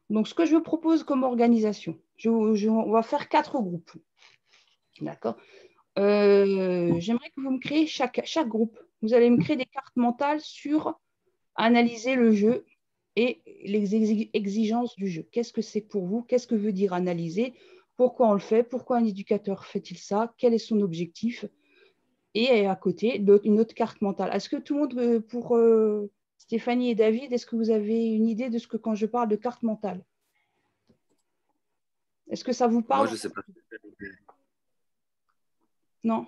Donc, ce que je vous propose comme organisation, on va faire 4 groupes. D'accord. J'aimerais que vous me créez chaque groupe. Vous allez me créer des cartes mentales sur analyser le jeu et les exigences du jeu. Qu'est-ce que c'est pour vous? Qu'est-ce que veut dire analyser? Pourquoi on le fait? Pourquoi un éducateur fait-il ça? Quel est son objectif? Et à côté, une autre carte mentale. Est-ce que tout le monde, pour Stéphanie et David, est-ce que vous avez une idée de ce que quand je parle de carte mentale? Est-ce que ça vous parle? Moi, je ne sais pas. Non.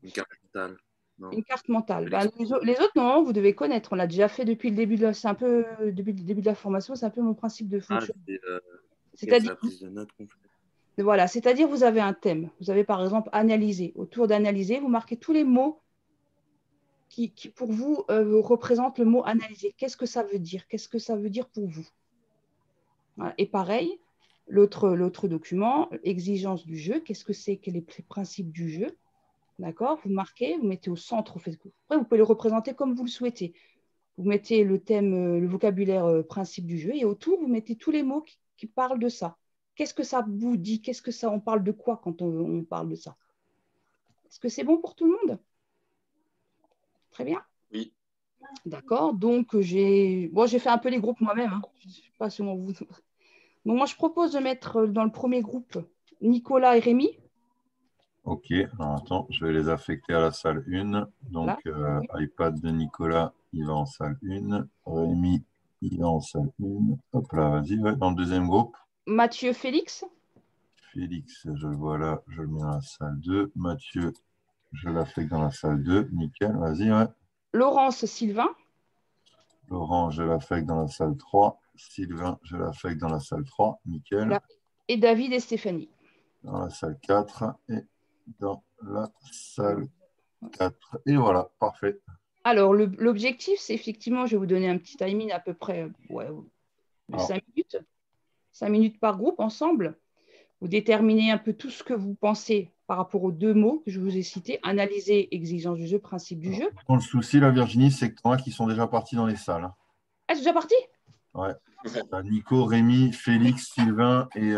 Une carte mentale. Non. Une carte mentale. Ben, les autres, non, vous devez connaître. On l'a déjà fait depuis le début de la formation. C'est un peu mon principe de fonctionnement. C'est la prise de notes complète. Voilà, c'est-à-dire vous avez un thème. Vous avez par exemple analyser. Autour d'analyser, vous marquez tous les mots qui pour vous représentent le mot analyser. Qu'est-ce que ça veut dire? Qu'est-ce que ça veut dire pour vous? Voilà. Et pareil, l'autre document, exigence du jeu. Qu'est-ce que c'est? Quels sont les principes du jeu? D'accord? Vous marquez, vous mettez au centre. Après, vous pouvez le représenter comme vous le souhaitez. Vous mettez le thème, le vocabulaire principe du jeu, et autour, vous mettez tous les mots qui parlent de ça. Qu'est-ce que ça vous dit? Qu'est-ce que ça? On parle de quoi quand on parle de ça? Est-ce que c'est bon pour tout le monde? Très bien. Oui. D'accord. Donc, j'ai fait un peu les groupes moi-même. Hein. Je ne sais pas si on vous... Donc, moi, je propose de mettre dans le premier groupe Nicolas et Rémi. Ok, alors attends, je vais les affecter à la salle 1. Donc, iPad de Nicolas, il va en salle 1. Rémi, il va en salle 1. Hop là, vas-y, dans le deuxième groupe. Mathieu, Félix. Félix, je le vois là, je le mets dans la salle 2. Mathieu, je l'affecte dans la salle 2. Nickel, vas-y, ouais. Laurence, Sylvain. Laurent, je l'affecte dans la salle 3. Sylvain, je l'affecte dans la salle 3. Nickel. Là. Et David et Stéphanie. Dans la salle 4 et dans la salle 4. Et voilà, parfait. Alors, l'objectif, c'est effectivement, je vais vous donner un petit timing à peu près 5 minutes. 5 minutes par groupe ensemble. Vous déterminez un peu tout ce que vous pensez par rapport aux 2 mots que je vous ai cités. Analyser, exigence du jeu, principe du jeu. Le souci, là, Virginie, c'est que tu en as qui sont déjà partis dans les salles. Ah, c'est déjà parti? Ouais. Nico, Rémi, Félix, Sylvain et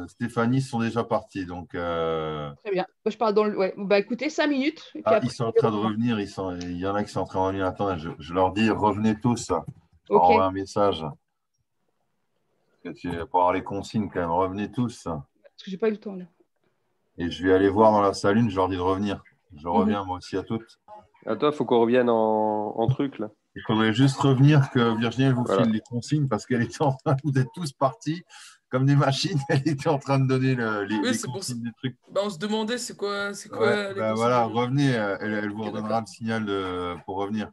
Stéphanie sont déjà partis. Donc, Très bien. Je parle dans le. Ouais. Bah, écoutez, 5 minutes. Et puis après, ils sont en train de revenir. Il y en a qui sont en train de revenir. Attends, je leur dis, revenez tous. Je leur envoie un message. Pour avoir les consignes, quand même, revenez tous. Parce que je n'ai pas eu le temps, là. Et je vais aller voir dans la salle 1, je leur dis de revenir. Je reviens, moi aussi, à toutes. À toi, il faut qu'on revienne en truc, là. Il faudrait juste revenir que Virginie vous file les consignes parce qu'elle était en train, vous êtes tous partis comme des machines. Elle était en train de donner les consignes des trucs. Bah, on se demandait c'est quoi les consignes. Voilà, revenez, elle vous redonnera le signal pour revenir.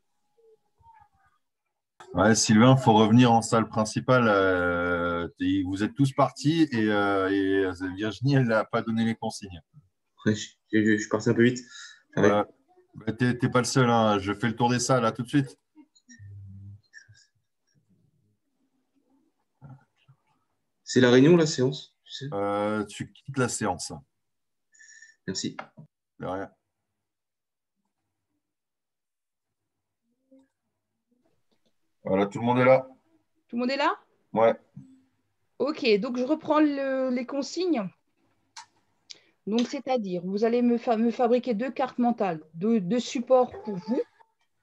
Ouais, Sylvain, il faut revenir en salle principale. Vous êtes tous partis et Virginie, elle n'a pas donné les consignes. Ouais, je suis parti un peu vite. Ouais. Bah, t'es pas le seul, hein. Je fais le tour des salles, là, tout de suite. C'est la réunion, la séance, tu sais? Tu quittes la séance. Merci. De rien. Voilà, tout le monde est là. Tout le monde est là? Ouais. Ok, donc je reprends les consignes. Donc, c'est-à-dire, vous allez me fabriquer 2 cartes mentales, deux supports pour vous,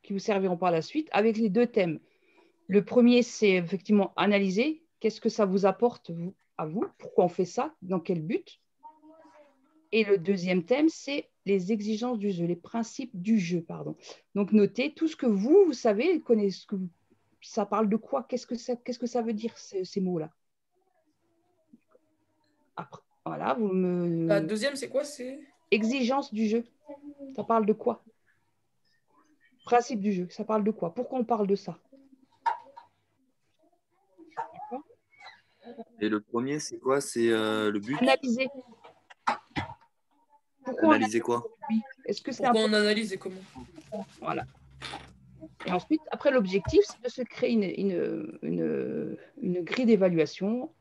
qui vous serviront par la suite, avec les 2 thèmes. Le premier, c'est effectivement analyser. Qu'est-ce que ça vous apporte à vous? Pourquoi on fait ça? Dans quel but? Et le deuxième thème, c'est les exigences du jeu, les principes du jeu, pardon. Donc, notez tout ce que vous savez, connaissez, ça parle de quoi? Qu'est-ce que ça veut dire, ces mots-là? Après, voilà, vous me... La deuxième, c'est quoi? C'est Exigence du jeu, ça parle de quoi? Principe du jeu, ça parle de quoi? Pourquoi on parle de ça? D'accord. Et le premier, c'est quoi? C'est le but? Analyser. Pourquoi on Analyser quoi? oui. Est-ce que c'est pourquoi important? on analyse et comment? Voilà. Et ensuite, après, l'objectif, c'est de se créer une grille d'évaluation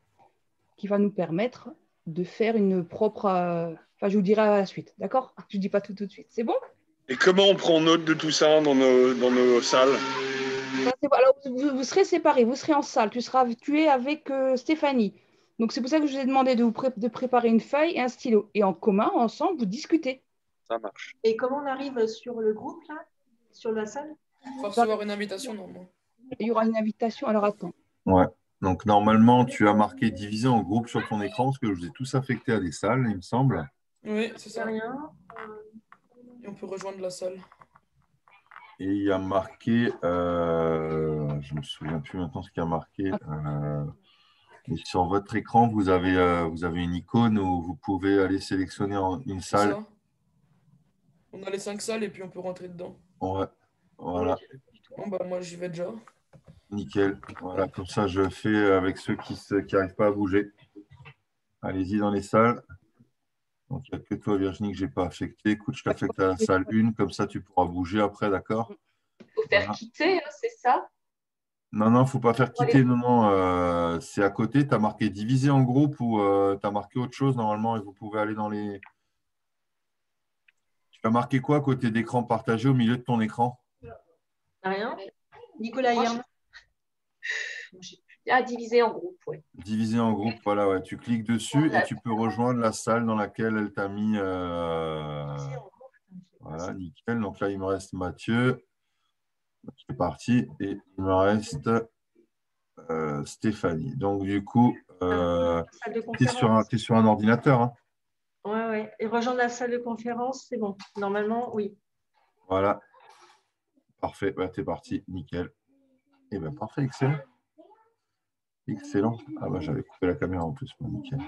qui va nous permettre de faire une propre... Enfin, je vous dirai à la suite, d'accord? Je ne dis pas tout de suite. C'est bon? Et comment on prend note de tout ça dans nos salles? Ça, c'est bon. Alors, vous serez séparés, vous serez en salle. Tu es avec Stéphanie. Donc, c'est pour ça que je vous ai demandé de préparer une feuille et un stylo. Et en commun, ensemble, vous discutez. Ça marche. Et comment on arrive sur le groupe, là? Sur la salle? Il faut recevoir une invitation, normalement. Il y aura une invitation. Alors, attends. Ouais. Donc, normalement, tu as marqué divisé en groupe sur ton écran, parce que je vous ai tous affectés à des salles, il me semble. Oui, c'est C'est ça. rien. Et on peut rejoindre la salle. Et il y a marqué, je ne me souviens plus maintenant ce qu'il y a marqué. Mais sur votre écran, vous avez une icône où vous pouvez aller sélectionner une C'est salle. ça. On a les 5 salles et puis on peut rentrer dedans. Ouais. Voilà, Bon, bah, moi, j'y vais déjà. nickel. Voilà, comme ça, je fais avec ceux qui n'arrivent pas à bouger. Allez-y dans les salles. Donc, il n'y a que toi, Virginie, que je n'ai pas affecté. Écoute, je t'affecte à la salle 1, comme ça, tu pourras bouger après, d'accord? Il faut faire Voilà. quitter, hein, c'est ça? Non, non, il ne faut pas faire quitter. Non, non, c'est à côté. Tu as marqué diviser en groupe ou tu as marqué autre chose normalement et vous pouvez aller dans les. Tu as marqué quoi à côté d'écran partagé au milieu de ton écran? Rien. Nicolas Moi, Hirn. Ah, divisé en groupe, oui. Diviser en groupe, voilà, ouais. Tu cliques dessus et tu peux rejoindre la salle dans laquelle elle t'a mis. Voilà, nickel. Donc là, il me reste Mathieu. C'est parti. Et il me reste Stéphanie. Donc, du coup, Salle de tu es conférence. sur un ordinateur, hein? Ouais, ouais. Et rejoindre la salle de conférence, c'est bon. Normalement, oui. Voilà. Parfait. Bah, tu es parti. Nickel. Et bien, parfait. Excellent. Excellent. Ah, bah, j'avais coupé la caméra en plus. Bon, nickel.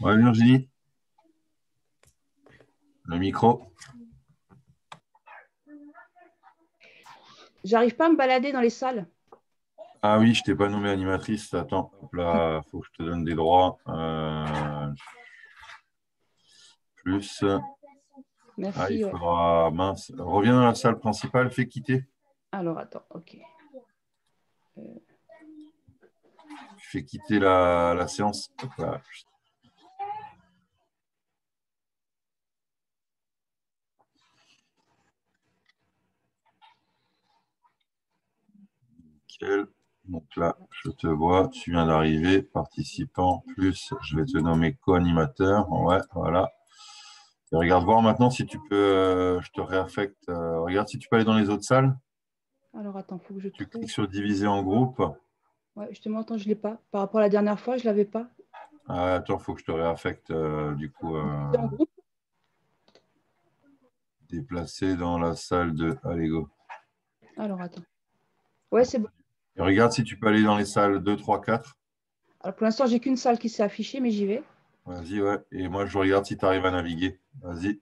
Ouais, Virginie, le micro. J'arrive pas à me balader dans les salles. Ah oui, je t'ai pas nommé animatrice. Attends, hop là, faut que je te donne des droits. Plus. Merci. Ah, il Ouais. faudra. Mince. Reviens dans la salle principale, fais quitter. Alors, attends, ok. Fais quitter la séance. Hop là. Nickel. Donc là, je te vois, tu viens d'arriver, participant, plus, je vais te nommer co-animateur. Ouais, voilà. Et regarde voir maintenant si tu peux, je te réaffecte. Regarde si tu peux aller dans les autres salles. Alors, attends, il faut que je Tu trouve. cliques sur diviser en groupe. Ouais, justement, attends, je ne l'ai pas. Par rapport à la dernière fois, je ne l'avais pas. Ah, attends, il faut que je te réaffecte, du coup, C'est en groupe. déplacer dans la salle de Allez, go. Alors, attends. Ouais, c'est bon. Et regarde si tu peux aller dans les salles 2, 3, 4. Alors, pour l'instant, j'ai qu'une salle qui s'est affichée, mais j'y vais. Vas-y, ouais. Et moi, je regarde si tu arrives à naviguer. Vas-y.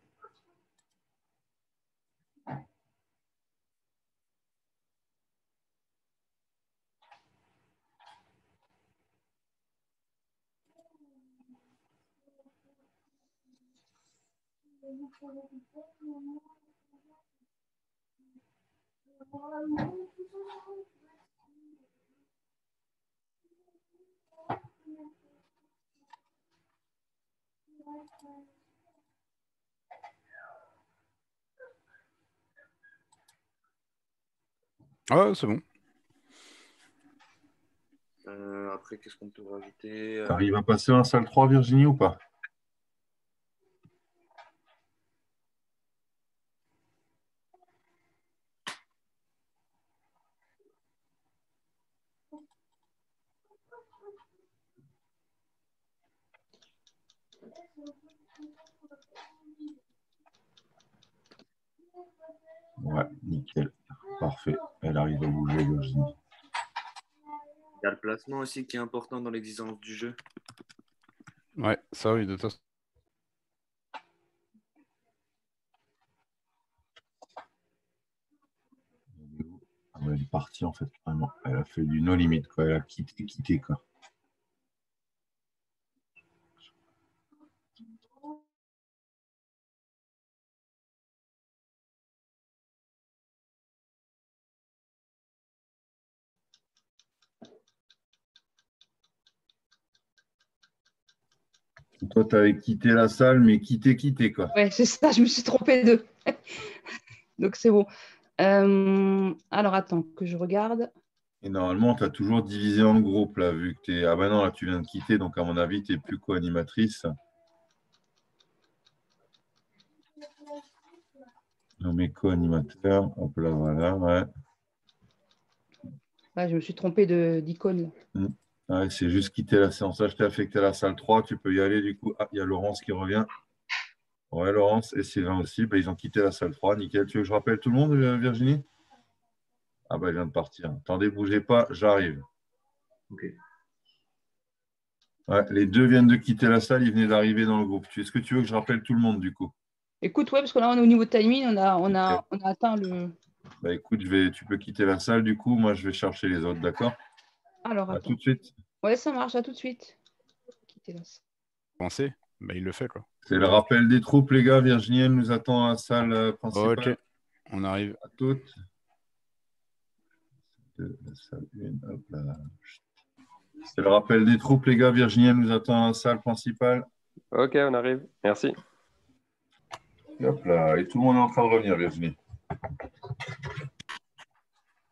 Ouais, c'est bon. Après, qu'est-ce qu'on peut rajouter? Tu arrives à passer dans la salle 3, Virginie, ou pas? Ouais, nickel. Parfait. Elle arrive à bouger, Virginie. Il y a le placement aussi qui est important dans l'existence du jeu. Ouais, ça oui, de toute façon. Ah ouais, elle est partie, en fait, vraiment. Elle a fait du no limit, quoi. Elle a quitté, quoi. Toi, tu avais quitté la salle, mais quitté, quoi. Ouais, c'est ça, je me suis trompée de. Donc, c'est bon. Alors, attends, que je regarde. Et normalement, tu as toujours divisé en groupe, là, vu que tu es. Ah ben non, là, tu viens de quitter, donc à mon avis, tu n'es plus co-animatrice. Nommé co-animateur. Hop là, voilà, ouais. Ouais, je me suis trompée d'icône. Ouais, c'est juste quitter la séance. Là, je t'ai affecté à la salle 3. Tu peux y aller, du coup. Ah, il y a Laurence qui revient. Ouais, Laurence et Sylvain aussi. Ben, ils ont quitté la salle 3. Nickel. Tu veux que je rappelle tout le monde, Virginie? Ah, ben, elle vient de partir. Attendez, bougez pas, j'arrive. Ok. Ouais, les deux viennent de quitter la salle. Ils venaient d'arriver dans le groupe. Est-ce que tu veux que je rappelle tout le monde, du coup? Écoute, ouais, parce que là, on est au niveau timing, on a atteint le. Bah, écoute, tu peux quitter la salle, du coup. Moi, je vais chercher les autres, d'accord? Alors, À attends. tout de suite. Ouais, ça marche, à tout de suite. Quittez la salle. Pensez, bah, il le fait, quoi. C'est le rappel des troupes, les gars. Virginie, elle nous attend à la salle principale. Ok, on arrive. À toutes. La salle 1, hop là. C'est le rappel des troupes, les gars. Virginie, elle nous attend à la salle principale. Ok, on arrive. Merci. Hop là. Et tout le monde est en train de revenir, Virginie.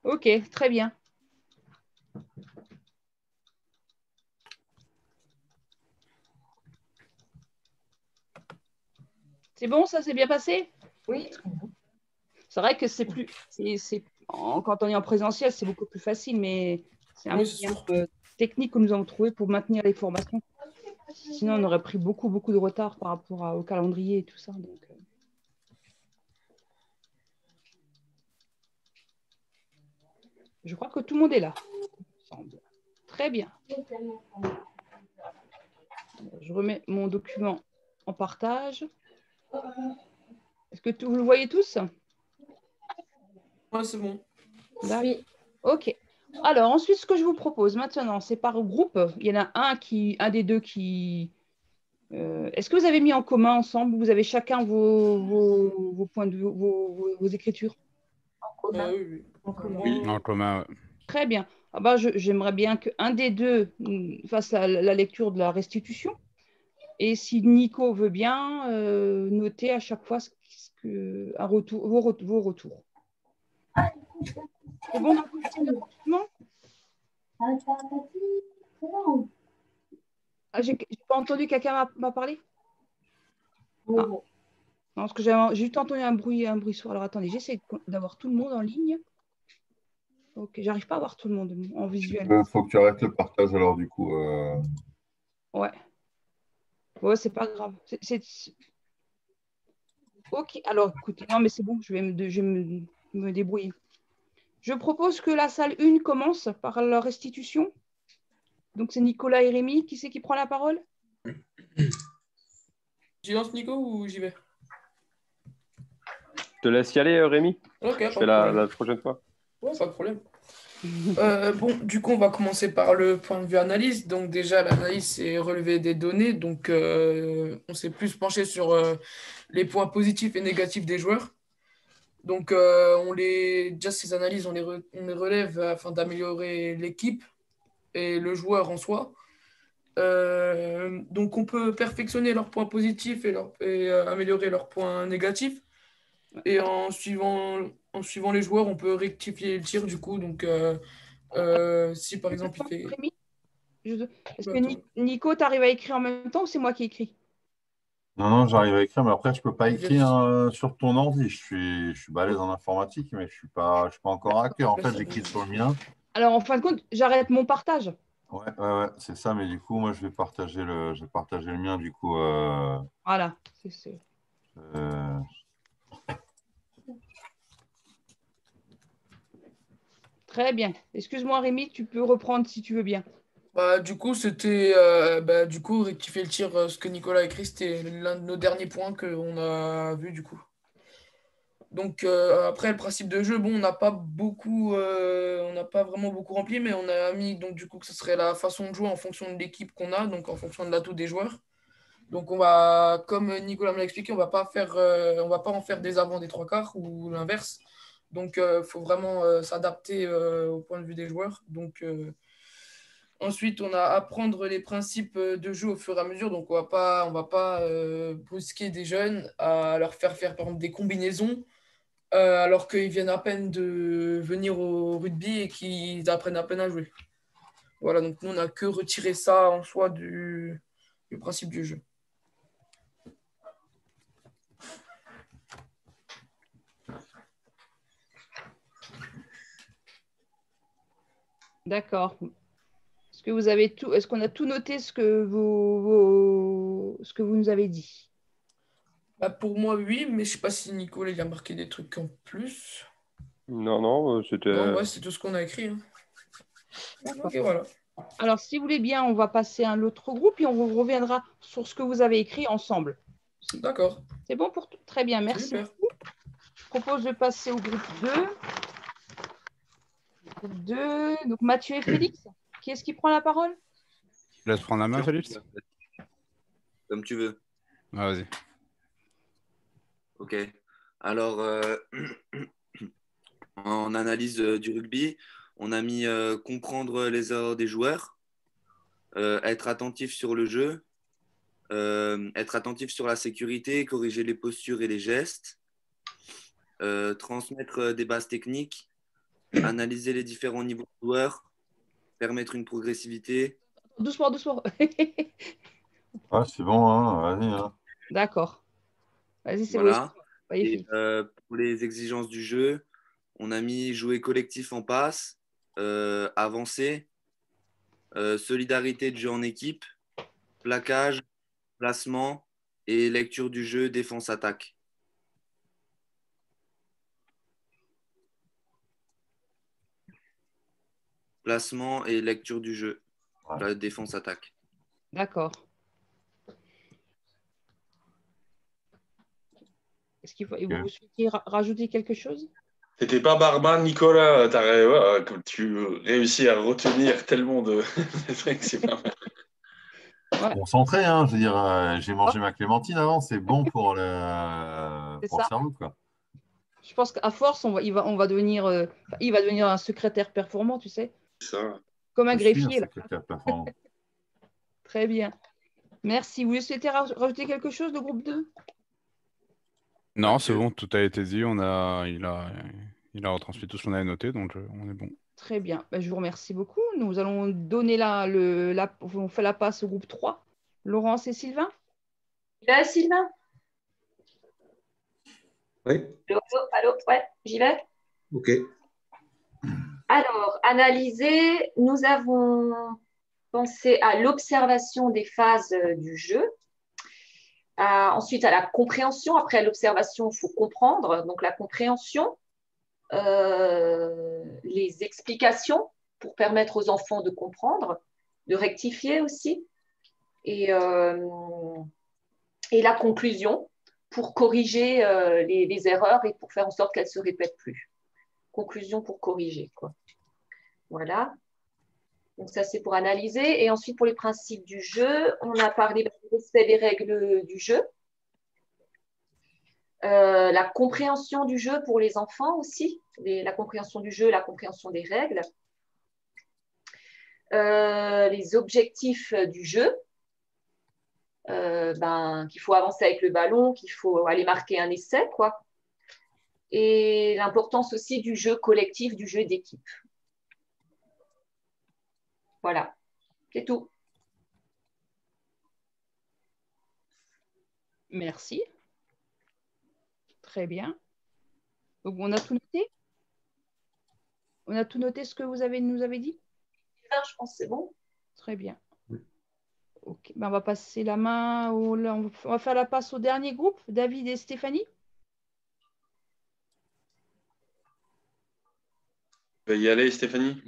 Ok, très bien. C'est bon, ça s'est bien passé? Oui, très bien. C'est vrai que c'est plus. Quand on est en présentiel, c'est beaucoup plus facile, mais c'est un Oui, c'est moyen sûr. technique que nous avons trouvé pour maintenir les formations. Sinon, on aurait pris beaucoup, beaucoup de retard par rapport au calendrier et tout ça. Donc, je crois que tout le monde est là. Très bien. Je remets mon document en partage. Est-ce que vous le voyez tous? Ouais, c'est bon. D'accord. Ok. Alors, ensuite, ce que je vous propose maintenant, c'est par groupe. Il y en a un des deux qui. Est-ce que vous avez mis en commun ensemble? Vous avez chacun vos points de vos écritures? Oui, oui. En commun. Oui. En commun, ouais. Très bien. Ah bah, j'aimerais bien qu'un des deux fasse la lecture de la restitution. Et si Nico veut bien, noter à chaque fois vos retours. C'est bon dans le document? Ah, j'ai pas entendu, quelqu'un m'a parlé? Ah. Non, parce que j'ai juste entendu un bruit sourd. Alors attendez, j'essaie d'avoir tout le monde en ligne. Ok, j'arrive pas à voir tout le monde en visuel. Il faut que tu arrêtes le partage alors du coup. Ouais. Ouais, c'est pas grave. Ok, alors écoutez, non mais c'est bon, je vais me débrouiller. Je propose que la salle 1 commence par la restitution. Donc c'est Nicolas et Rémi. Qui c'est qui prend la parole? J'y lance Nico ou j'y vais? Je te laisse y aller, Rémi. Ok, Je fais la prochaine fois. Ouais, pas de problème. Bon, du coup, on va commencer par le point de vue analyse. Donc déjà, l'analyse, c'est relever des données. Donc, on s'est plus penché sur les points positifs et négatifs des joueurs. Donc, déjà, ces analyses, on les relève afin d'améliorer l'équipe et le joueur en soi. Donc, on peut perfectionner leurs points positifs et améliorer leurs points négatifs. Et en suivant les joueurs, on peut rectifier le tir du coup. Donc, si par exemple il fait. Rémi, est-ce que Attends. Nico, tu arrives à écrire en même temps ou c'est moi qui écris? Non, j'arrive à écrire, mais après, je ne peux pas On écrire vérifie. sur ton ordi. Je suis balèze en informatique, mais je ne suis pas encore hacker. En Là, fait, ça j'écris bouge. sur le mien. Alors, en fin de compte, j'arrête mon partage. Ouais, c'est ça, mais du coup, moi, je vais partager le mien, du coup. Voilà. Euh, Très bien. Excuse-moi, Rémi, tu peux reprendre si tu veux bien. Du coup, c'était du coup rectifier le tir. Ce que Nicolas a écrit, c'était l'un de nos derniers points qu'on a vu du coup. Donc après le principe de jeu, bon, on n'a pas vraiment beaucoup rempli, mais on a mis donc du coup que ce serait la façon de jouer en fonction de l'équipe qu'on a, donc en fonction de l'atout des joueurs. Donc on va, comme Nicolas me l'a expliqué, on va pas en faire des avants des trois quarts ou l'inverse. Donc il faut vraiment s'adapter au point de vue des joueurs. Donc ensuite on a à apprendre les principes de jeu au fur et à mesure. Donc on va pas brusquer des jeunes à leur faire par exemple des combinaisons alors qu'ils viennent à peine de venir au rugby et qu'ils apprennent à peine à jouer. Voilà, donc nous on n'a que retiré ça en soi du principe du jeu. D'accord. Est-ce qu'on a tout noté ce que vous nous avez dit? Pour moi, oui, mais je sais pas si Nicolas il a marqué des trucs en plus. Non, c'était. Non, ouais, c'est tout ce qu'on a écrit. Hein. D'accord. Ok, voilà. Alors, si vous voulez bien, on va passer à un autre groupe et on reviendra sur ce que vous avez écrit ensemble. D'accord. C'est bon pour tout? Très bien, merci. Super. Je propose de passer au groupe 2. Donc Mathieu et Félix, qui est-ce qui prend la parole? Je laisse prendre la main, Félix? Comme tu veux. Ah, vas-y. Ok. Alors, en analyse du rugby, on a mis comprendre les erreurs des joueurs, être attentif sur le jeu, être attentif sur la sécurité, corriger les postures et les gestes, transmettre des bases techniques, analyser les différents niveaux de joueurs, permettre une progressivité. Doucement, doucement. Ah, c'est bon, hein, vas-y. Hein. D'accord. Vas-y, c'est bon. Voilà. Et Magnifique. pour les exigences du jeu, on a mis jouer collectif en passe, avancer, solidarité de jeu en équipe, plaquage, placement et lecture du jeu, défense-attaque. Placement et lecture du jeu, la défense-attaque. D'accord. Est-ce qu'il faut, vous souhaitez rajouter quelque chose? T'étais pas barman, Nicolas. Comme tu réussis à retenir tellement de trucs, c'est pas mal. Ouais. Concentré, hein, je veux dire, j'ai mangé ma clémentine avant, c'est bon pour le C'est ça. cerveau, quoi. Je pense qu'à force, on va devenir, il va devenir un secrétaire performant, tu sais, Ça. comme un Je suis un greffier. Là. secrétaire performant. Très bien. Merci. Vous souhaitez rajouter quelque chose, le groupe 2? Non, c'est bon, tout a été dit. Il a retransmis tout ce qu'on avait noté, donc on est bon. Très bien. Ben, je vous remercie beaucoup. Nous allons donner on fait la passe au groupe 3. Laurence et Sylvain? Là, Sylvain? Oui. Allô, allô, allô, ouais, j'y vais. Ok. Alors, analyser, nous avons pensé à l'observation des phases du jeu, ensuite à la compréhension. Après l'observation, il faut comprendre. Donc, la compréhension, les explications pour permettre aux enfants de comprendre, de rectifier aussi, et la conclusion pour corriger les erreurs et pour faire en sorte qu'elles ne se répètent plus. Conclusion pour corriger, quoi. Voilà. Donc ça, c'est pour analyser. Et ensuite, pour les principes du jeu, on a parlé du respect des règles du jeu. La compréhension du jeu pour les enfants aussi. La compréhension du jeu, la compréhension des règles. Les objectifs du jeu. Qu'il faut avancer avec le ballon, qu'il faut aller marquer un essai, quoi. Et l'importance aussi du jeu collectif, du jeu d'équipe. Voilà, c'est tout. Merci. Très bien. Donc, on a tout noté? On a tout noté ce que nous avez dit? Je pense que c'est bon. Très bien. Ok. Ben, on va passer la main, on va faire la passe au dernier groupe, David et Stéphanie. Tu vas y aller, Stéphanie?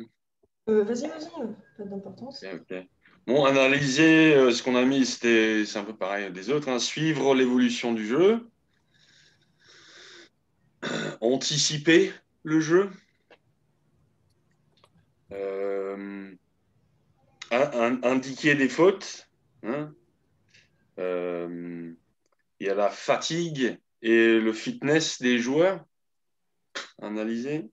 Vas-y, pas d'importance. Okay. Bon, analyser, ce qu'on a mis, c'est un peu pareil des autres. Hein. Suivre l'évolution du jeu. Anticiper le jeu. Indiquer des fautes. Hein. Il y a la fatigue et le fitness des joueurs. Analyser.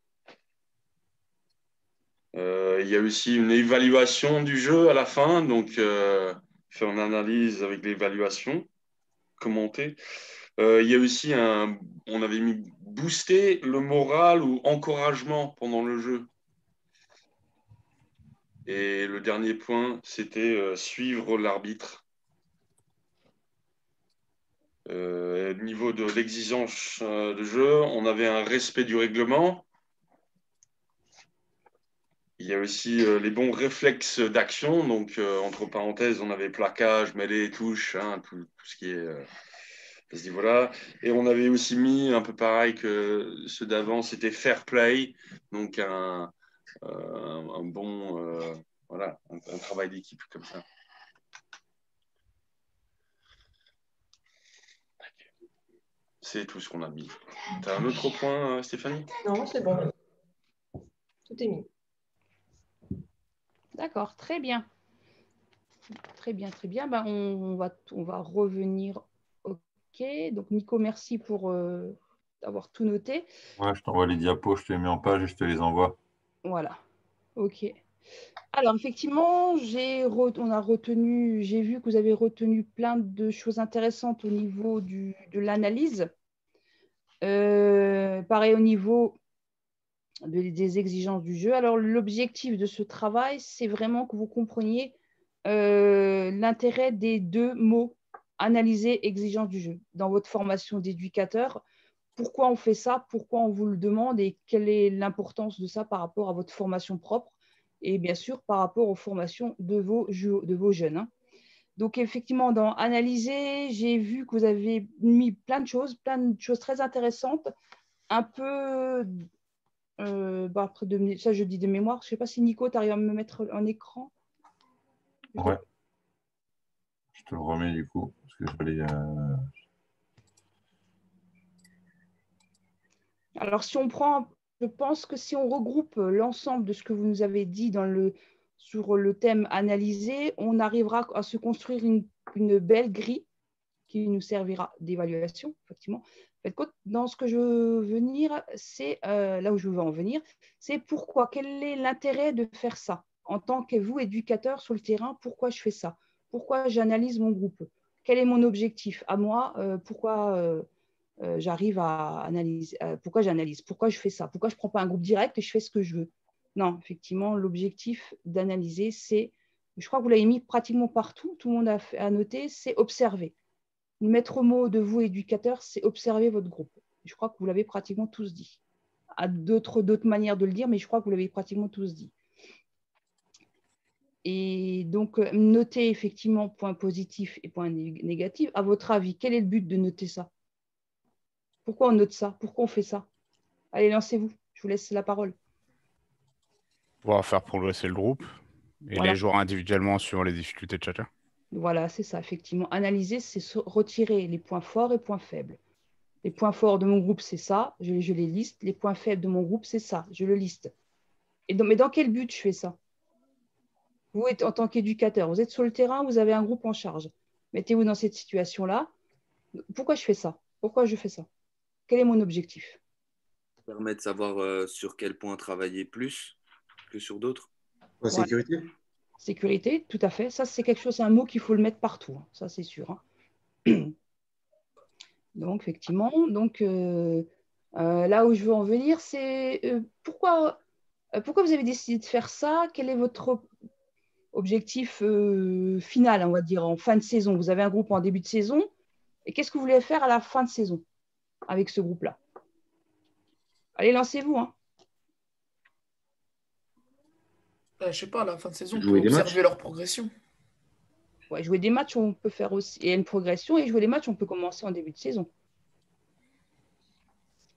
Il y a aussi une évaluation du jeu à la fin, donc faire une analyse avec l'évaluation, commenter. Il y a aussi on avait mis booster le moral ou encouragement pendant le jeu. Et le dernier point, c'était suivre l'arbitre. Niveau de l'exigence de jeu, on avait un respect du règlement. Il y a aussi les bons réflexes d'action. Donc, entre parenthèses, on avait plaquage, mêlée, touche, hein, tout ce qui est à ce niveau-là. Et on avait aussi mis un peu pareil que ceux d'avant, c'était fair play. Donc, un bon voilà, un travail d'équipe comme ça. C'est tout ce qu'on a mis. Tu as un autre point, Stéphanie? Non, c'est bon. Tout est mis. D'accord, très bien. Très bien, très bien. Ben, on va revenir. OK. Donc, Nico, merci pour avoir tout noté. Ouais, je t'envoie les diapos, je te les mets en page et je te les envoie. Voilà. OK. Alors, effectivement, j'ai vu que vous avez retenu plein de choses intéressantes au niveau de l'analyse. Pareil au niveau des exigences du jeu. Alors, l'objectif de ce travail, c'est vraiment que vous compreniez l'intérêt des deux mots analyser, exigence du jeu. Dans votre formation d'éducateur, pourquoi on fait ça, pourquoi on vous le demande et quelle est l'importance de ça par rapport à votre formation propre et bien sûr par rapport aux formations de vos jeunes. Hein. Donc, effectivement, dans analyser, j'ai vu que vous avez mis plein de choses très intéressantes, un peu après ça, je dis de mémoire. Je ne sais pas si Nico, tu arrives à me mettre en écran. Ouais. Je te le remets du coup. Parce que Alors, je pense que si on regroupe l'ensemble de ce que vous nous avez dit sur le thème analysé, on arrivera à se construire une belle grille qui nous servira d'évaluation, effectivement. Dans ce que je veux venir, c'est là où je veux en venir, c'est pourquoi, quel est l'intérêt de faire ça en tant que vous, éducateur sur le terrain, pourquoi je fais ça? Pourquoi j'analyse mon groupe? Quel est mon objectif à moi? Pourquoi j'arrive à analyser? Pourquoi j'analyse? Pourquoi je fais ça? Pourquoi je ne prends pas un groupe direct et je fais ce que je veux? Non, effectivement, l'objectif d'analyser, c'est, je crois que vous l'avez mis pratiquement partout, tout le monde a noté, c'est observer. Le maître mot de vous, éducateur, c'est observer votre groupe. Je crois que vous l'avez pratiquement tous dit. À d'autres manières de le dire, mais je crois que vous l'avez pratiquement tous dit. Et donc, notez effectivement points positifs et points négatifs. À votre avis, quel est le but de noter ça? Pourquoi on note ça? Pourquoi on fait ça? Allez, lancez-vous. Je vous laisse la parole. Pouvoir faire progresser le groupe et Voilà. les joueurs individuellement suivant les difficultés de chacun. Voilà, c'est ça, effectivement. Analyser, c'est retirer les points forts et points faibles. Les points forts de mon groupe, c'est ça, je les liste. Les points faibles de mon groupe, c'est ça, je le liste. Mais dans quel but je fais ça? Vous, en tant qu'éducateur, vous êtes sur le terrain, vous avez un groupe en charge. Mettez-vous dans cette situation-là. Pourquoi je fais ça? Pourquoi je fais ça? Quel est mon objectif? Ça permet de savoir sur quel point travailler plus que sur d'autres. La sécurité. Sécurité, tout à fait. Ça, c'est quelque chose, c'est un mot qu'il faut le mettre partout. Hein. Ça, c'est sûr. Hein. Donc, effectivement, là où je veux en venir, c'est pourquoi vous avez décidé de faire ça? Quel est votre objectif final, on va dire, en fin de saison? Vous avez un groupe en début de saison. Et qu'est-ce que vous voulez faire à la fin de saison avec ce groupe-là? Allez, lancez-vous. Hein. Je ne sais pas, à la fin de saison, on Jouer peut des observer matchs. leur progression. Ouais, jouer des matchs, on peut faire aussi. Il y a une progression. Et jouer des matchs, on peut commencer en début de saison.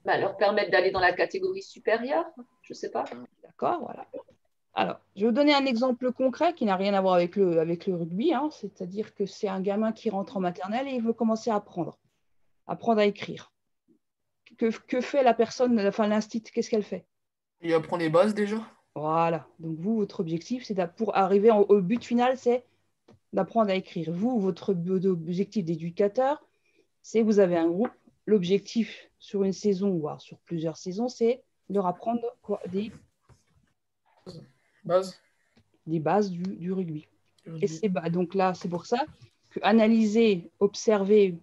Bah, leur permettre d'aller dans la catégorie supérieure, je ne sais pas. D'accord, voilà. Alors, je vais vous donner un exemple concret qui n'a rien à voir avec le rugby. Hein. C'est-à-dire que c'est un gamin qui rentre en maternelle et il veut commencer à apprendre à écrire. Que fait la personne, enfin l'instit, qu'est-ce qu'elle fait? Il apprend les bases déjà. Voilà. Donc, vous, votre objectif, c'est pour arriver au but final, c'est d'apprendre à écrire. Vous, votre objectif d'éducateur, c'est vous avez un groupe. L'objectif sur une saison, voire sur plusieurs saisons, c'est de leur apprendre des bases du rugby. Et donc là, c'est pour ça que analyser, observer,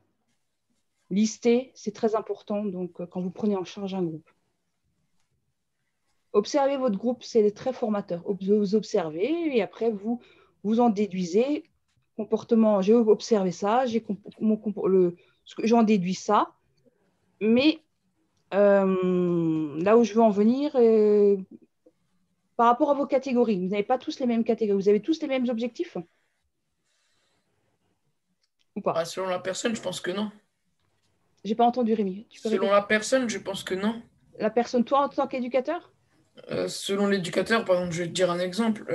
lister, c'est très important donc, quand vous prenez en charge un groupe. Observez votre groupe, c'est très formateur. Vous observez et après, vous en déduisez. Comportement, j'ai observé ça, j'en déduis ça. Mais là où je veux en venir, par rapport à vos catégories, vous n'avez pas tous les mêmes catégories. Vous avez tous les mêmes objectifs? Ou pas? Selon la personne, je pense que non. J'ai pas entendu, Rémi. Selon la personne, je pense que non. La personne, toi, en tant qu'éducateur? Selon l'éducateur, par exemple, je vais te dire un exemple.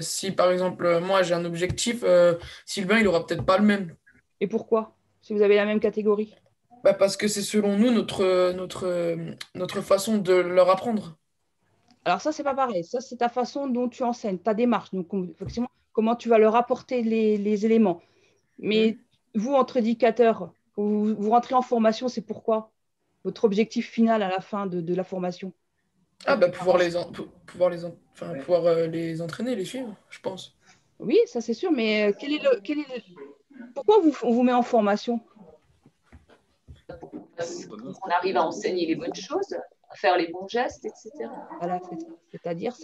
Si, par exemple, moi, j'ai un objectif, Sylvain, il n'aura peut-être pas le même. Et pourquoi? Si vous avez la même catégorie? Parce que c'est selon nous notre façon de leur apprendre. Alors ça, c'est pas pareil. Ça, c'est ta façon dont tu enseignes, ta démarche. Donc, effectivement, comment tu vas leur apporter les éléments. Mais vous, entre éducateurs, vous rentrez en formation, c'est pourquoi? Votre objectif final à la fin de la formation? Ah, bah, pouvoir les entraîner, les suivre, je pense. Oui, ça c'est sûr, mais pourquoi on vous met en formation? Parce qu'on arrive à enseigner les bonnes choses, à faire les bons gestes, etc. Voilà, c'est ça. C'est-à-dire,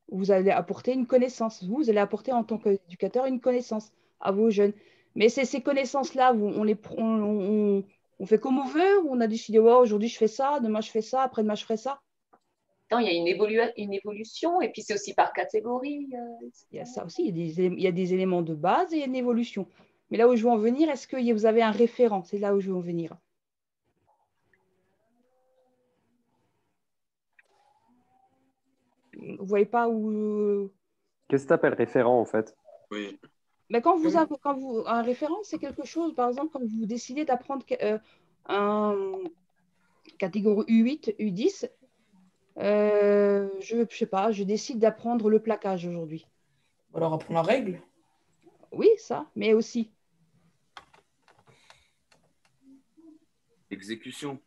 vous allez apporter une connaissance. Vous allez apporter en tant qu'éducateur une connaissance à vos jeunes. Mais ces connaissances-là, on fait comme on veut, ou on a décidé, ouais, aujourd'hui je fais ça, demain je fais ça, après-demain je ferai ça. Non, il y a une évolution, et puis c'est aussi par catégorie. Il y a ça aussi, il y a des éléments de base et il y a une évolution. Mais là où je veux en venir, est-ce que vous avez un référent? C'est là où je veux en venir. Vous voyez pas où... Qu'est-ce que tu appelles référent en fait? Oui. Mais un référent, c'est quelque chose, par exemple, quand vous décidez d'apprendre un catégorie U8, U10, je sais pas, je décide d'apprendre le plaquage aujourd'hui. Alors, apprendre la règle. Oui, ça, mais aussi. Exécution.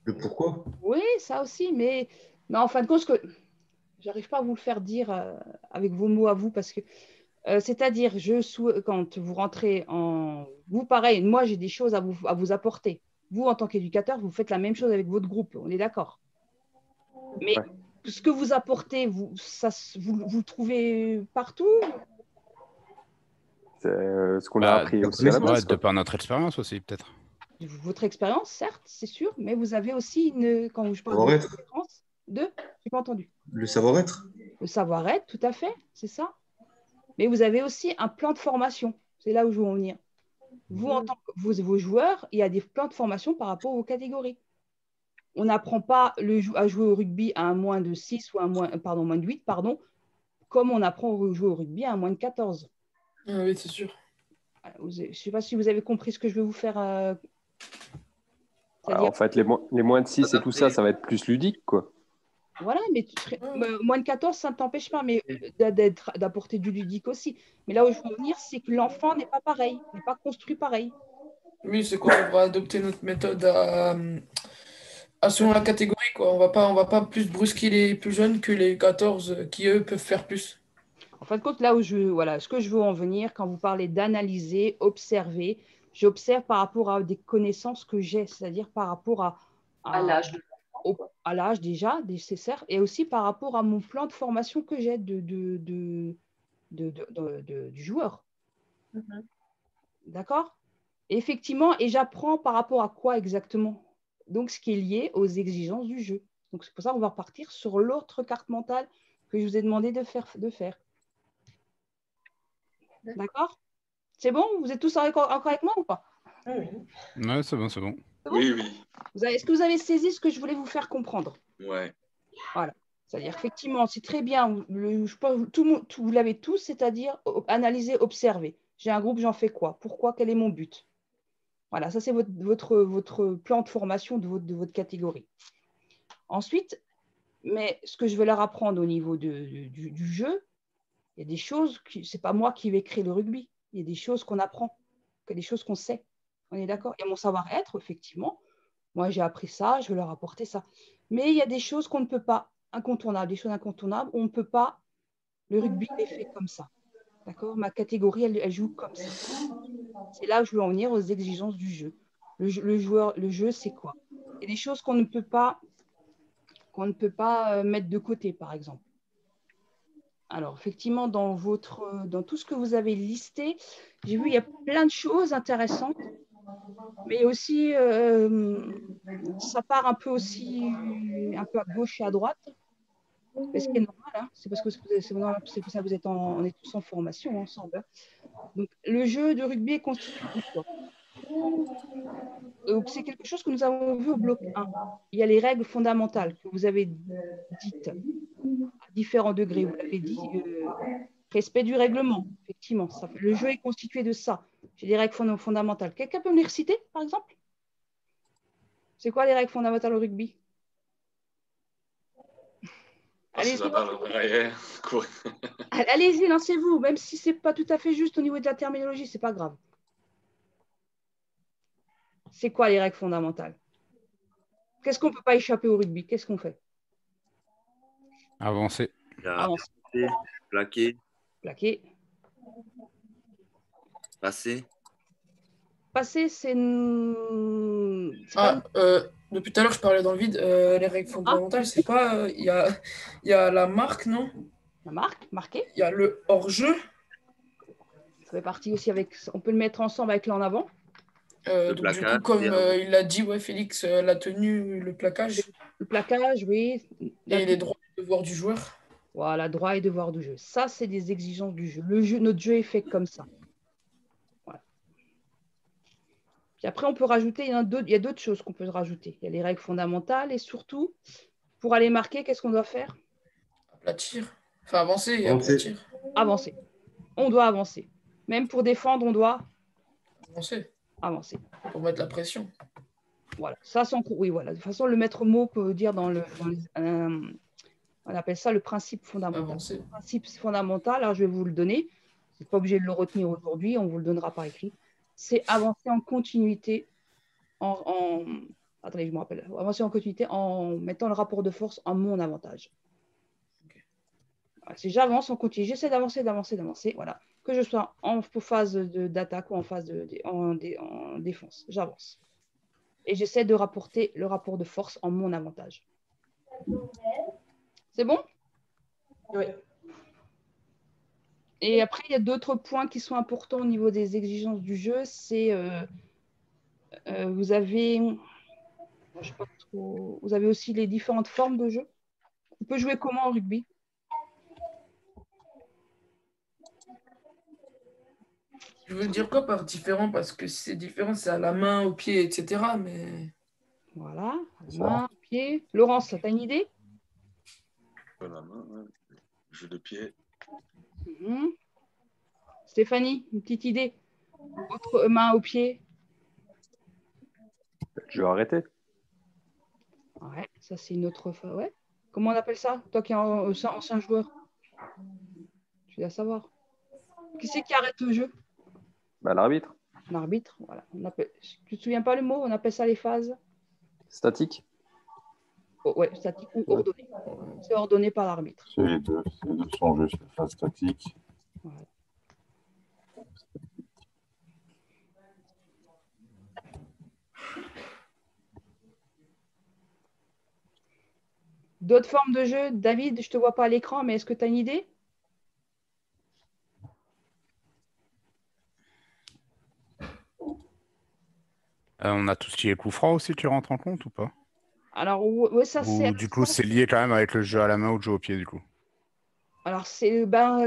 Le pourquoi? Oui, ça aussi, mais en fin de compte, j'arrive pas à vous le faire dire avec vos mots à vous, parce que c'est-à-dire, quand vous rentrez en... Vous, pareil, moi, j'ai des choses à vous apporter. Vous, en tant qu'éducateur, vous faites la même chose avec votre groupe, on est d'accord. Mais ce que vous apportez, vous le trouvez partout? C'est ce qu'on a appris aussi à la base. De par notre expérience aussi, peut-être. Votre expérience, certes, c'est sûr, mais vous avez aussi quand je parle Savoir-être. d'expérience, je n'ai pas entendu. Le savoir-être. Le savoir-être, tout à fait, c'est ça. Mais vous avez aussi un plan de formation. C'est là où je veux en venir. Vous, en tant que vos joueurs, il y a des plans de formation par rapport aux catégories. On n'apprend pas à jouer au rugby à un moins de 6 ou moins de 8, comme on apprend à jouer au rugby à un moins de 14. Ah oui, c'est sûr. Je ne sais pas si vous avez compris ce que je veux vous faire. En fait, les moins de 6 et tout ça, ça va être plus ludique, quoi. Voilà, mais moins de 14, ça ne t'empêche pas d'apporter du ludique aussi. Mais là où je veux venir, c'est que l'enfant n'est pas pareil, n'est pas construit pareil. Oui, c'est quoi? On va adopter notre méthode selon la catégorie, quoi. On va pas plus brusquer les plus jeunes que les 14 qui, eux, peuvent faire plus. En fin de compte, là où ce que je veux en venir, quand vous parlez d'analyser, observer, j'observe par rapport à des connaissances que j'ai, c'est-à-dire par rapport à l'âge de l'enfant. À l'âge déjà nécessaire, et aussi par rapport à mon plan de formation que j'ai du joueur. D'accord? Effectivement, et j'apprends par rapport à quoi exactement? Donc, ce qui est lié aux exigences du jeu. Donc, c'est pour ça qu'on va repartir sur l'autre carte mentale que je vous ai demandé de faire. D'accord? C'est bon? Vous êtes tous encore avec moi ou pas? Oui, c'est bon, c'est bon. Oui, oui. Est-ce que vous avez saisi ce que je voulais vous faire comprendre? Ouais. Voilà. C'est-à-dire, effectivement, c'est très bien. Vous l'avez tous, c'est-à-dire analyser, observer. J'ai un groupe, j'en fais quoi? Pourquoi? Quel est mon but? Voilà, ça, c'est votre plan de formation de votre catégorie. Ensuite, mais ce que je veux leur apprendre au niveau du jeu, il y a des choses, ce n'est pas moi qui vais créer le rugby. Il y a des choses qu'on apprend, des choses qu'on sait. On est d'accord? Il y a mon savoir-être, effectivement. Moi, j'ai appris ça, je vais leur apporter ça. Mais il y a des choses qu'on ne peut pas, incontournables, des choses incontournables, on ne peut pas. Le rugby est fait comme ça. D'accord? Ma catégorie, elle joue comme ça. C'est là où je veux en venir aux exigences du jeu. Le jeu, c'est quoi? Il y a des choses qu'on ne peut pas mettre de côté, par exemple. Alors, effectivement, dans tout ce que vous avez listé, j'ai vu il y a plein de choses intéressantes, mais aussi, ça part un peu à gauche et à droite. Mais ce qui est normal, hein, c'est parce que c'est pour ça que on est tous en formation ensemble. Hein. Donc, le jeu de rugby est constitué de quoi? Donc, c'est quelque chose que nous avons vu au bloc 1. Il y a les règles fondamentales que vous avez dites à différents degrés. Vous l'avez dit, respect du règlement, effectivement. Le jeu est constitué de ça. J'ai des règles fondamentales. Quelqu'un peut me les reciter, par exemple? C'est quoi les règles fondamentales au rugby? Ah, c'est Allez-y, sympa, là, derrière. Courir. allez-y, lancez-vous, même si ce n'est pas tout à fait juste au niveau de la terminologie, ce n'est pas grave. C'est quoi les règles fondamentales? Qu'est-ce qu'on ne peut pas échapper au rugby? Qu'est-ce qu'on fait? Avancer. Il y a Avancer, plaquer, plaquer. passer. Passer, c'est Ah, depuis tout à l'heure, je parlais dans le vide. Les règles fondamentales, c'est pas. Il y a la marque, non? la marque, marquer. Il y a le hors-jeu. Ça fait partie aussi avec. On peut le mettre ensemble avec l'en avant. Donc, du coup, comme il l'a dit, ouais, Félix, la tenue, le plaquage Le plaquage, oui. et les droits et devoirs du joueur. Voilà, droit et devoir du jeu. Ça, c'est des exigences du jeu. Notre jeu est fait comme ça. Voilà. Puis après, on peut rajouter, il y a d'autres choses qu'on peut rajouter. Il y a les règles fondamentales et surtout, pour aller marquer, qu'est-ce qu'on doit faire? Aplatir. Enfin, avancer et Avancer. aplatir. Avancer. On doit avancer. Même pour défendre, on doit Avancer. avancer. Pour mettre la pression. Voilà. Ça, oui, voilà. De toute façon, le maître mot peut dire on appelle ça le principe fondamental. Avancer. Le principe fondamental, alors je vais vous le donner. Vous n'êtes pas obligé de le retenir aujourd'hui, on vous le donnera par écrit. C'est avancer en continuité Attendez, je me rappelle. Avancer en continuité en mettant le rapport de force en mon avantage. Okay. Voilà, si j'avance en continu, j'essaie d'avancer, voilà. Que je sois en phase d'attaque ou en phase en défense, j'avance. Et j'essaie de rapporter le rapport de force en mon avantage. C'est bon? Oui. Et après, il y a d'autres points qui sont importants au niveau des exigences du jeu. C'est vous avez aussi les différentes formes de jeu. On peut jouer comment en rugby? Je veux dire quoi par différent? Parce que si c'est différent, c'est à la main, au pied, etc. Mais... Voilà, à la main, au pied. Laurence, tu as une idée? La main, ouais. Jeu de pied. Stéphanie, une petite idée? Autre main au pied? Je vais arrêter. Ouais, ça c'est une autre fois. Ouais. Comment on appelle ça? Toi qui es ancien joueur. Tu dois savoir. Qui c'est qui arrête le jeu? Bah, l'arbitre. L'arbitre, voilà. Tu te souviens pas le mot? On appelle ça les phases. Statique. Oh, ouais, statique ou ordonné. C'est ordonné par l'arbitre. C'est les deux sont juste la phase statique. Voilà. D'autres formes de jeu? David, je ne te vois pas à l'écran, mais est-ce que tu as une idée? On a tout ce qui est coup franc aussi, tu rentres en compte ou pas? Alors, ouais, ça c'est. Ou du coup, c'est lié quand même avec le jeu à la main ou le jeu au pied, du coup. Alors, c'est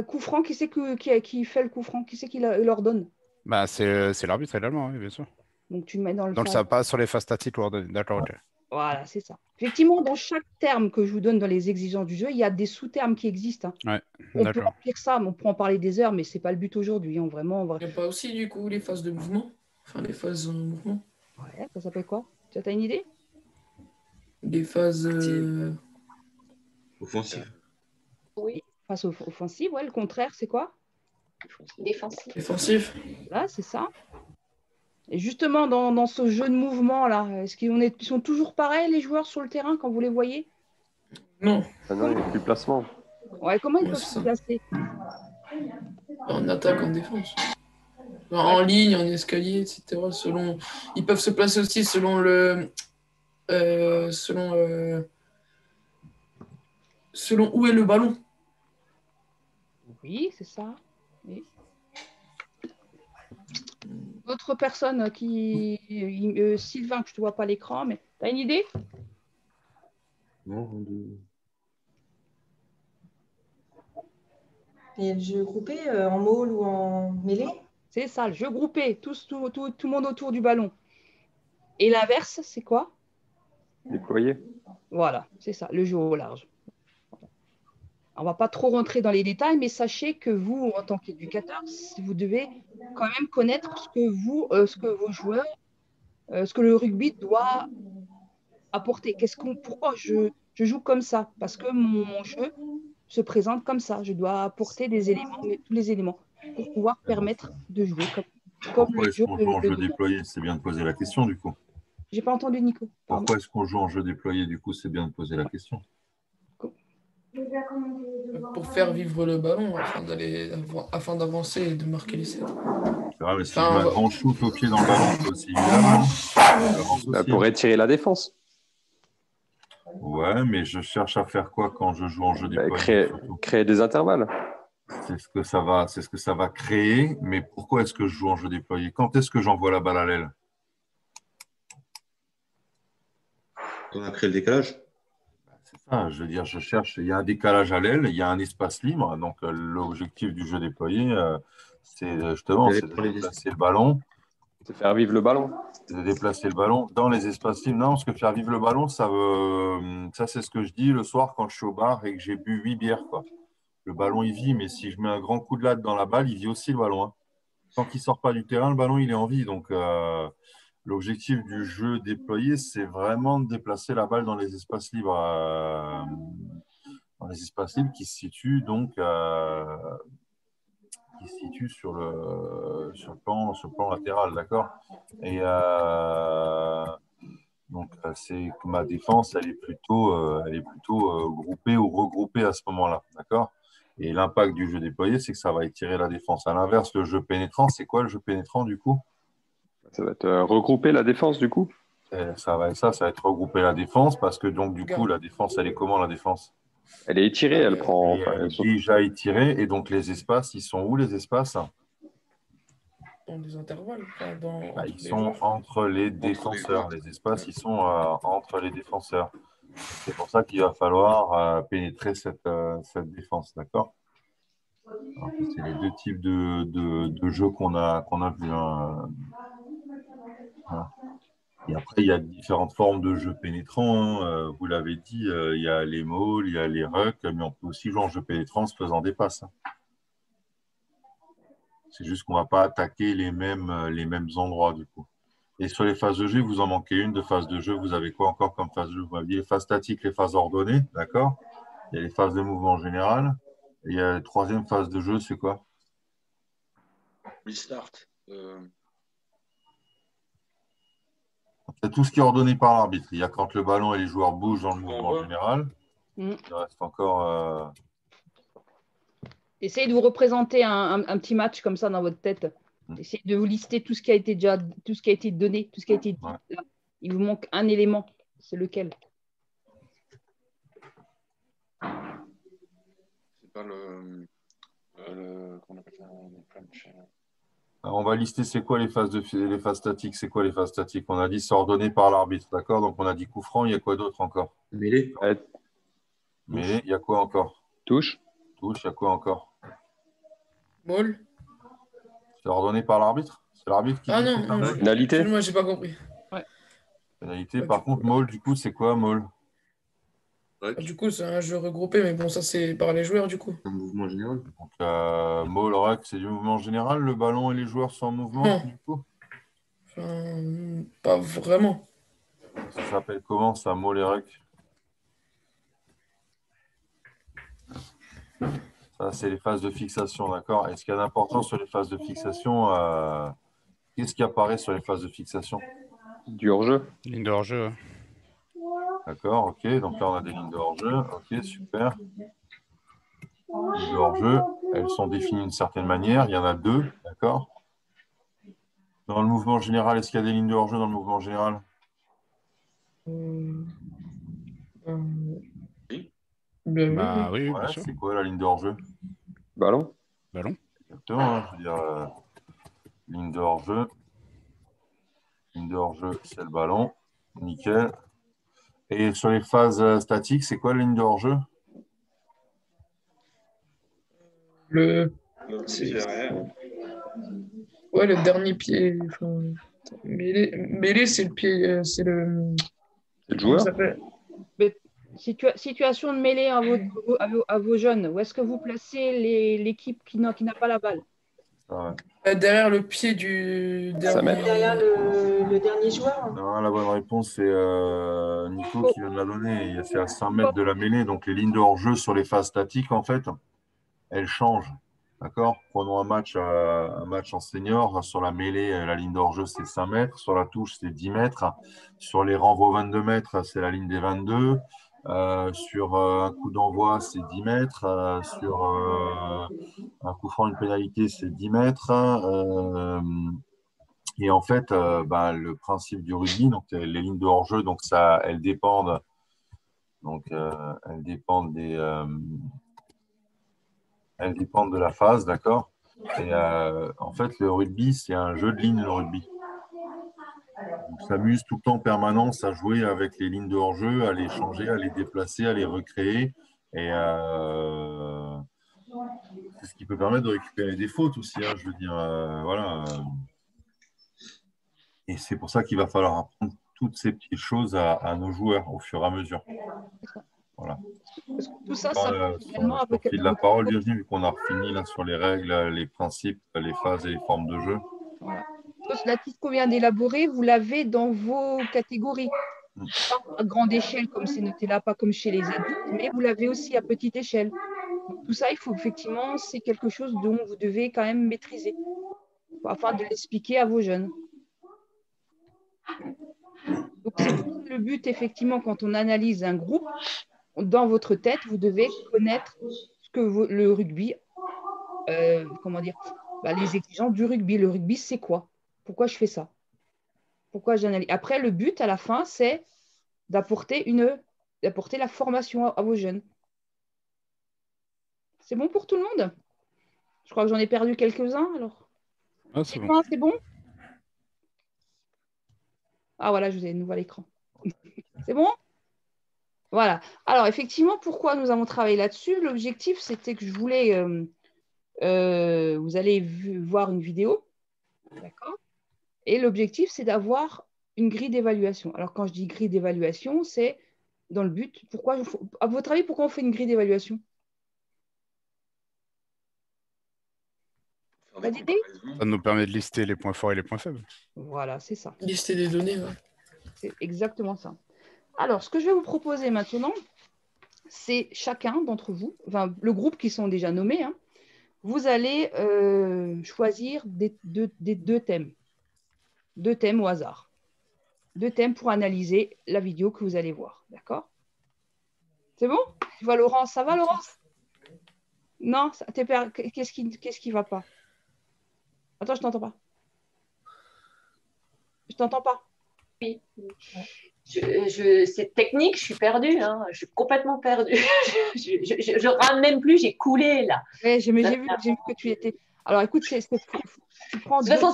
coup franc, qui c'est qui fait le coup franc? Qui c'est qui l'ordonne? Bah, c'est l'arbitre également, oui, bien sûr. Donc, tu le mets dans le Donc, ça passe sur les phases statiques ou ordonnées. D'accord, ok. Voilà, c'est ça. Effectivement, dans chaque terme que je vous donne dans les exigences du jeu, il y a des sous-termes qui existent. Ouais, on peut remplir ça, mais on peut en parler des heures, mais ce n'est pas le but aujourd'hui. Hein, vraiment, il n'y a pas aussi, du coup, les phases de mouvement? Enfin, les phases en mouvement. Ouais, ça s'appelle quoi? Tu as une idée? Des phases... Offensives. Oui, phase offensive, ouais, le contraire, c'est quoi? Défensif. Défensif. Là, c'est ça. Et justement, dans ce jeu de mouvement-là, est-ce qu'ils sont toujours pareils, les joueurs sur le terrain, quand vous les voyez? Non. Ah non, il n'y a plus de placement. Ouais, comment ils peuvent se placer? En attaque, en défense. En ligne, en escalier, etc. Selon... Ils peuvent se placer aussi selon le... selon où est le ballon. Oui, c'est ça. Oui. D'autres personnes qui... Sylvain, que je ne te vois pas à l'écran, mais tu as une idée? Non, Et le jeu groupé en môle ou en mêlée? C'est ça, le jeu groupé, tout le monde autour du ballon. Et l'inverse, c'est quoi? Déployé. Voilà, c'est ça, le jeu au large. On ne va pas trop rentrer dans les détails, mais sachez que vous, en tant qu'éducateur, vous devez quand même connaître ce que vos joueurs, ce que le rugby doit apporter. Pourquoi je Je joue comme ça parce que mon jeu se présente comme ça. Je dois apporter des éléments, tous les éléments, pour pouvoir permettre de jouer comme Pourquoi le est-ce jeu qu'on joue en jeu le demande. déployé? C'est bien de poser la question, du coup. J'ai pas entendu Nico. Pardon. Pourquoi est-ce qu'on joue en jeu déployé? Du coup, c'est bien de poser la question. Pour faire vivre le ballon afin d'avancer et de marquer l'essai. C'est vrai, mais si Enfin, je mets un grand shoot au pied dans le ballon, c'est aussi évidemment. J'avance Bah, aussi, pour hein. étirer la défense. Ouais, mais je cherche à faire quoi quand je joue en jeu Bah, déployé, surtout? créer des intervalles. C'est ce que ça va créer, mais pourquoi est-ce que je joue en jeu déployé? Quand est-ce que j'envoie la balle à l'aile? On a créé le décalage. C'est ça, je veux dire, je cherche, il y a un décalage à l'aile, il y a un espace libre, donc l'objectif du jeu déployé, c'est justement c'est de déplacer le ballon. C'est faire vivre le ballon. C'est de déplacer le ballon dans les espaces libres. Non, parce que faire vivre le ballon, ça c'est ce que je dis le soir quand je suis au bar et que j'ai bu 8 bières, quoi. Le ballon, il vit, mais si je mets un grand coup de latte dans la balle, il vit aussi le ballon, hein. Tant qu'il ne sort pas du terrain, le ballon, il est en vie. Donc, l'objectif du jeu déployé, c'est vraiment de déplacer la balle dans les espaces libres, qui se situent donc sur le plan latéral, d'accord? Et donc, c'est que ma défense, elle est plutôt groupée ou regroupée à ce moment-là, d'accord? Et l'impact du jeu déployé, c'est que ça va étirer la défense. À l'inverse, le jeu pénétrant, c'est quoi le jeu pénétrant du coup? Ça va être regrouper la défense du coup. Ça va être regrouper la défense parce que donc du coup, la défense, elle est comment la défense? Elle est étirée, elle prend. Elle est déjà étirée et donc les espaces, ils sont où les espaces? Dans des intervalles. Ils sont entre les défenseurs. Les espaces, ils sont entre les défenseurs. C'est pour ça qu'il va falloir pénétrer cette défense, d'accord? C'est les deux types de jeux qu'on a vus, hein. Voilà. Et après, il y a différentes formes de jeux pénétrants, hein. Vous l'avez dit, il y a les mauls, il y a les rucks, mais on peut aussi jouer en jeu pénétrant en se faisant des passes, hein. C'est juste qu'on ne va pas attaquer les mêmes endroits, du coup. Et sur les phases de jeu, vous en manquez une de phase de jeu. Vous avez quoi encore comme phase de jeu? Vous aviez les phases statiques, les phases ordonnées, d'accord? Il y a les phases de mouvement en général. Et il y a la troisième phase de jeu, c'est quoi? Restart. C'est tout ce qui est ordonné par l'arbitre. Il y a quand le ballon et les joueurs bougent dans le mouvement général. Il reste encore… Essayez de vous représenter un petit match comme ça dans votre tête. Essayez de vous lister tout ce qui a été donné, tout ce qui a été dit. Ouais. Là. Il vous manque un élément. C'est lequel? C'est pas comment on appelle ça en French. Alors, on va lister c'est quoi les phases statiques. C'est quoi les phases statiques? On a dit c'est ordonné par l'arbitre, d'accord? Donc on a dit coup franc, il y a quoi d'autre encore? Mêlée. Mêlée, il y a quoi encore? Touche. Touche, il y a quoi encore? Maul. C'est ordonné par l'arbitre? C'est l'arbitre qui dit non, c'est ça? non. Pénalité. Moi, j'ai pas compris. Pénalité. Par contre, maul, du coup, c'est quoi maul? Du coup, c'est un jeu regroupé, mais bon, ça, c'est par les joueurs, du coup. Un mouvement général. Donc, maul, rec, c'est du mouvement général. Le ballon et les joueurs sont en mouvement, Non. du coup? Enfin, pas vraiment. Ça s'appelle comment, ça, maul et rec? Ça, c'est les phases de fixation, d'accord? Et ce qu'il y a d'important sur les phases de fixation, qu'est-ce qui apparaît sur les phases de fixation? Du hors-jeu. Ligne de hors-jeu. Ouais. D'accord, ok. Donc là, on a des lignes de hors-jeu. Ok, super. Les lignes de hors-jeu, elles sont définies d'une certaine manière. Il y en a deux, d'accord? Dans le mouvement général, est-ce qu'il y a des lignes de hors-jeu dans le mouvement général? Bah oui, bien Ouais, sûr. c'est quoi la ligne de hors-jeu? Ballon. Ballon. Exactement, hein, je veux dire, ligne de hors-jeu. Ligne de hors-jeu, c'est le ballon. Nickel. Et sur les phases statiques, c'est quoi la ligne de hors-jeu? Ouais, le dernier pied. Enfin, mêlée, c'est le pied. C'est le. C'est le joueur. Ça s'appelle Situation de mêlée à vos jeunes. Où est-ce que vous placez l'équipe qui n'a pas la balle? Ouais. Derrière le pied du Ça dernier. met. Derrière le dernier joueur. Non, la bonne réponse, c'est Nico qui vient de la donner. C'est à 100 mètres de la mêlée. Donc, les lignes de hors-jeu sur les phases statiques, en fait, elles changent. D'accord? Prenons un match en senior. Sur la mêlée, la ligne de hors-jeu, c'est 5 mètres. Sur la touche, c'est 10 mètres. Sur les renvois 22 mètres, c'est la ligne des 22. Sur un coup d'envoi, c'est 10 mètres. Sur un coup franc, une pénalité, c'est 10 mètres. Et en fait, le principe du rugby, donc les lignes de hors-jeu, donc ça, elles dépendent de la phase, d'accord. Et en fait, le rugby, c'est un jeu de lignes, le rugby. On s'amuse tout le temps en permanence à jouer avec les lignes de hors-jeu, à les changer, à les déplacer, à les recréer. Et c'est ce qui peut permettre de récupérer des fautes aussi, hein, je veux dire, voilà. Et c'est pour ça qu'il va falloir apprendre toutes ces petites choses à nos joueurs au fur et à mesure. Voilà. Parce que tout ça, Je te file la parole, Virginie, vu qu'on a fini là, sur les règles, les principes, les phases et les formes de jeu. Voilà. La liste qu'on vient d'élaborer, vous l'avez dans vos catégories. Pas à grande échelle, comme c'est noté là, pas comme chez les adultes, mais vous l'avez aussi à petite échelle. Donc, tout ça, il faut effectivement, c'est quelque chose dont vous devez quand même maîtriser afin de l'expliquer à vos jeunes. Donc, c'est le but, effectivement, quand on analyse un groupe, dans votre tête, vous devez connaître ce que le rugby, comment dire, les exigences du rugby. Le rugby, c'est quoi? Pourquoi je fais ça? Pourquoi j'analyse? Après, le but, à la fin, c'est d'apporter la formation à vos jeunes. C'est bon pour tout le monde? Je crois que j'en ai perdu quelques-uns, alors. Ah, c'est bon. C'est bon? Ah, voilà, je vous ai de nouveau à l'écran. C'est bon? Voilà. Alors, effectivement, pourquoi nous avons travaillé là-dessus? L'objectif, c'était que je voulais... vous allez voir une vidéo, d'accord? Et l'objectif, c'est d'avoir une grille d'évaluation. Alors, quand je dis grille d'évaluation, c'est dans le but... à votre avis, pourquoi on fait une grille d'évaluation? Ça nous permet de lister les points forts et les points faibles. Voilà, c'est ça. Lister des données, ouais. C'est exactement ça. Alors, ce que je vais vous proposer maintenant, c'est chacun d'entre vous, enfin, le groupe qui sont déjà nommés, hein, vous allez choisir deux thèmes. Deux thèmes au hasard. Deux thèmes pour analyser la vidéo que vous allez voir. D'accord? C'est bon? Je vois Laurence. Ça va, Laurence? Non? Qu'est-ce qui ne va pas? Attends, je ne t'entends pas. Je ne t'entends pas. Oui. C'est technique, je suis perdue, hein. Je suis complètement perdue. je rame même plus, j'ai coulé là. Ouais, j'ai vu que tu étais. Alors écoute, tu prends. De toute façon,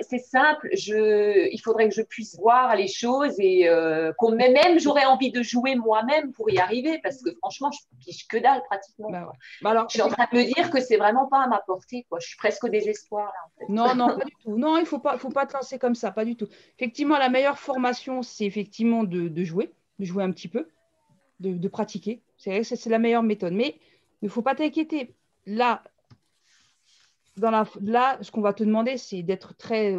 c'est simple. Il faudrait que je puisse voir les choses et même j'aurais envie de jouer moi-même pour y arriver parce que franchement, je pige que dalle pratiquement. Alors, je suis en train de me dire que c'est vraiment pas à ma portée, quoi. Je suis presque au désespoir là. En fait. Non, pas du tout. Non, il faut pas te lancer comme ça, pas du tout. Effectivement, la meilleure formation, c'est effectivement de jouer un petit peu, de pratiquer. C'est la meilleure méthode. Mais il ne faut pas t'inquiéter. Là, ce qu'on va te demander, c'est d'être très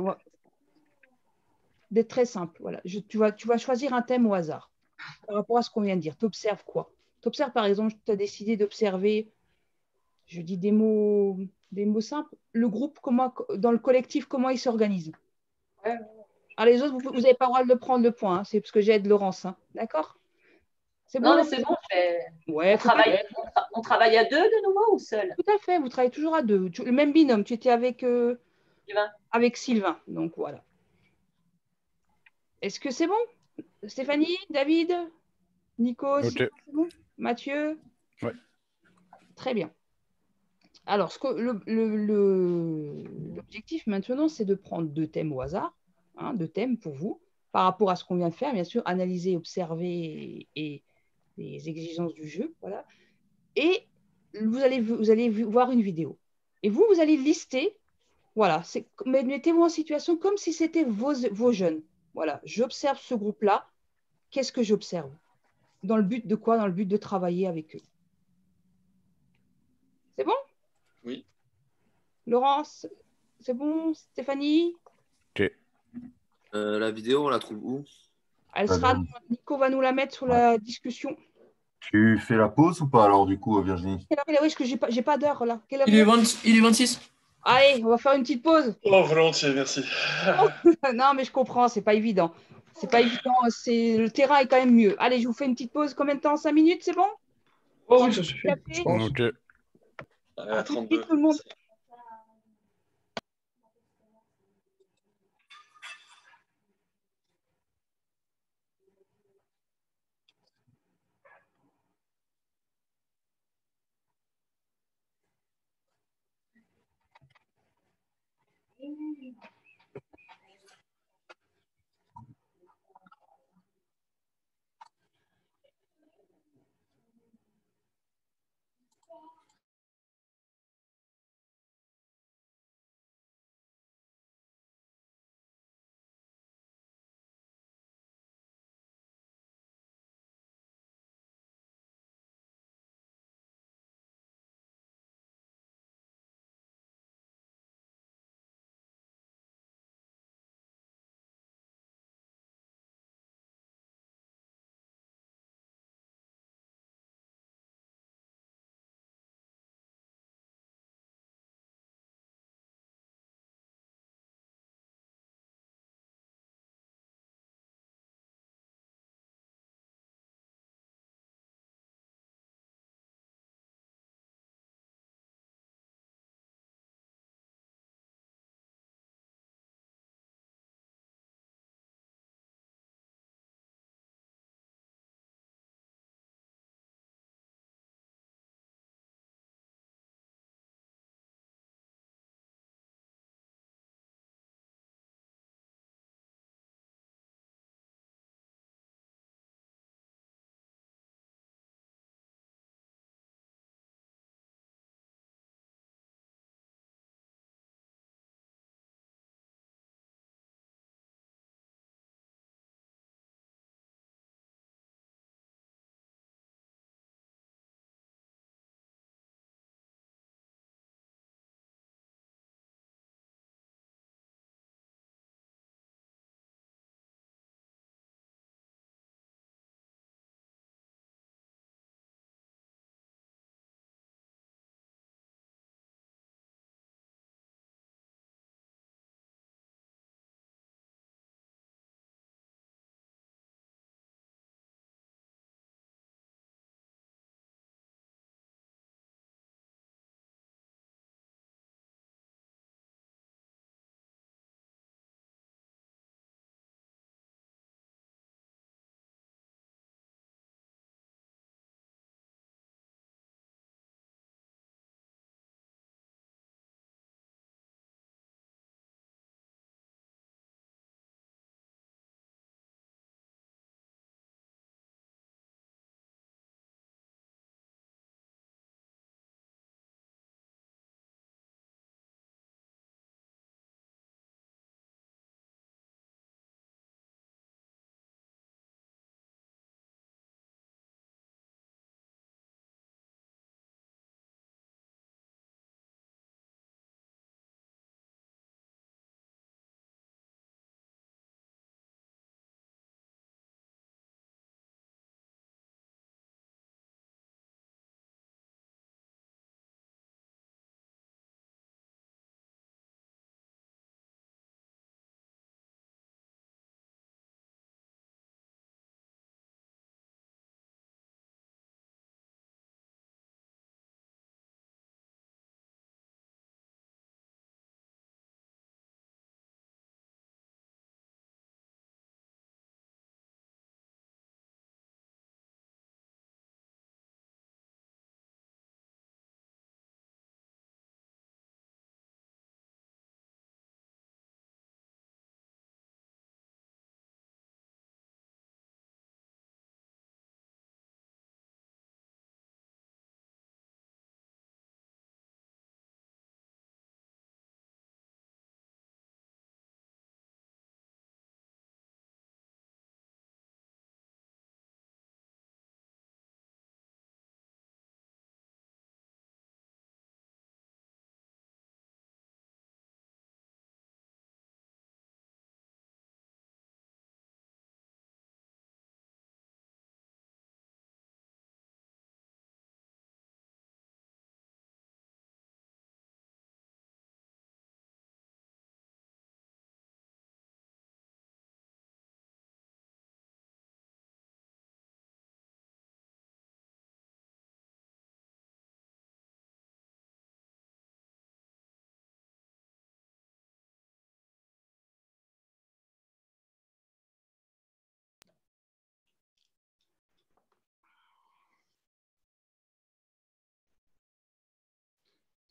simple. Voilà. Tu vas choisir un thème au hasard par rapport à ce qu'on vient de dire. Tu observes quoi? Tu observes, par exemple, tu as décidé d'observer, je dis des mots simples, le groupe, dans le collectif, comment il s'organise. Ouais. Alors, les autres, vous n'avez pas le droit de prendre le point. Hein. C'est parce que j'aide Laurence. Hein. D'accord? C'est bon? Non, mais c'est bon. Ouais, on travaille à deux de nouveau ou seul? Tout à fait. Vous travaillez toujours à deux. Le même binôme. Tu étais avec Sylvain. Donc, voilà. Est-ce que c'est bon? Stéphanie, David, Nico, okay. C'est bon? Mathieu? Ouais. Très bien. Alors, l'objectif maintenant, c'est de prendre deux thèmes au hasard, hein, deux thèmes pour vous, par rapport à ce qu'on vient de faire, bien sûr, analyser, observer et les exigences du jeu. Voilà. Et vous allez voir une vidéo. Et vous allez lister, voilà, mettez-vous en situation comme si c'était vos jeunes. Voilà, j'observe ce groupe-là. Qu'est-ce que j'observe? Dans le but de quoi? Dans le but de travailler avec eux. C'est bon? Oui. Laurence, C'est bon, Stéphanie? Ok. La vidéo, on la trouve où? Elle Bah, sera, là, Nico va nous la mettre sur ouais. la discussion. Tu fais la pause ou pas alors du coup, Virginie? Quelle heure il est? Oui, parce que j'ai pas d'heure là. Quelle heure Il il est est? 26. Allez, on va faire une petite pause. Oh, volontiers, merci. Non, mais je comprends, c'est pas évident. C'est pas évident, le terrain est quand même mieux. Allez, je vous fais une petite pause. Combien de temps? 5 minutes, c'est bon? Oh oui, ça suffit, je Café? pense. Ok. À À tout de 32. suite, tout le monde.